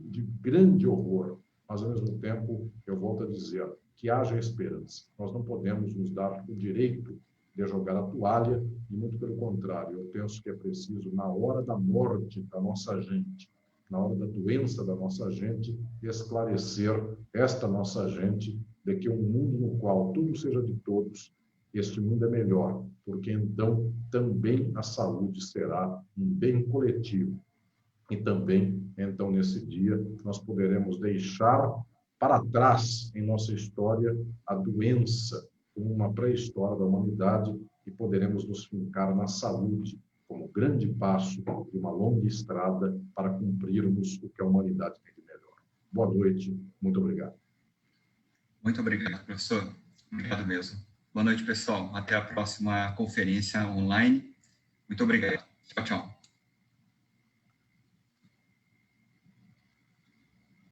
de grande horror, mas, ao mesmo tempo, eu volto a dizer que haja esperança. Nós não podemos nos dar o direito de jogar a toalha, e muito pelo contrário, eu penso que é preciso, na hora da morte da nossa gente, na hora da doença da nossa gente, esclarecer esta nossa gente de que um mundo no qual tudo seja de todos, este mundo é melhor, porque então também a saúde será um bem coletivo. E também, então, nesse dia, nós poderemos deixar para trás em nossa história a doença como uma pré-história da humanidade e poderemos nos fincar na saúde como grande passo de uma longa estrada para cumprirmos o que a humanidade tem de melhor. Boa noite, muito obrigado. Muito obrigado, professor. Obrigado mesmo. Boa noite, pessoal. Até a próxima conferência online. Muito obrigado. Tchau, tchau.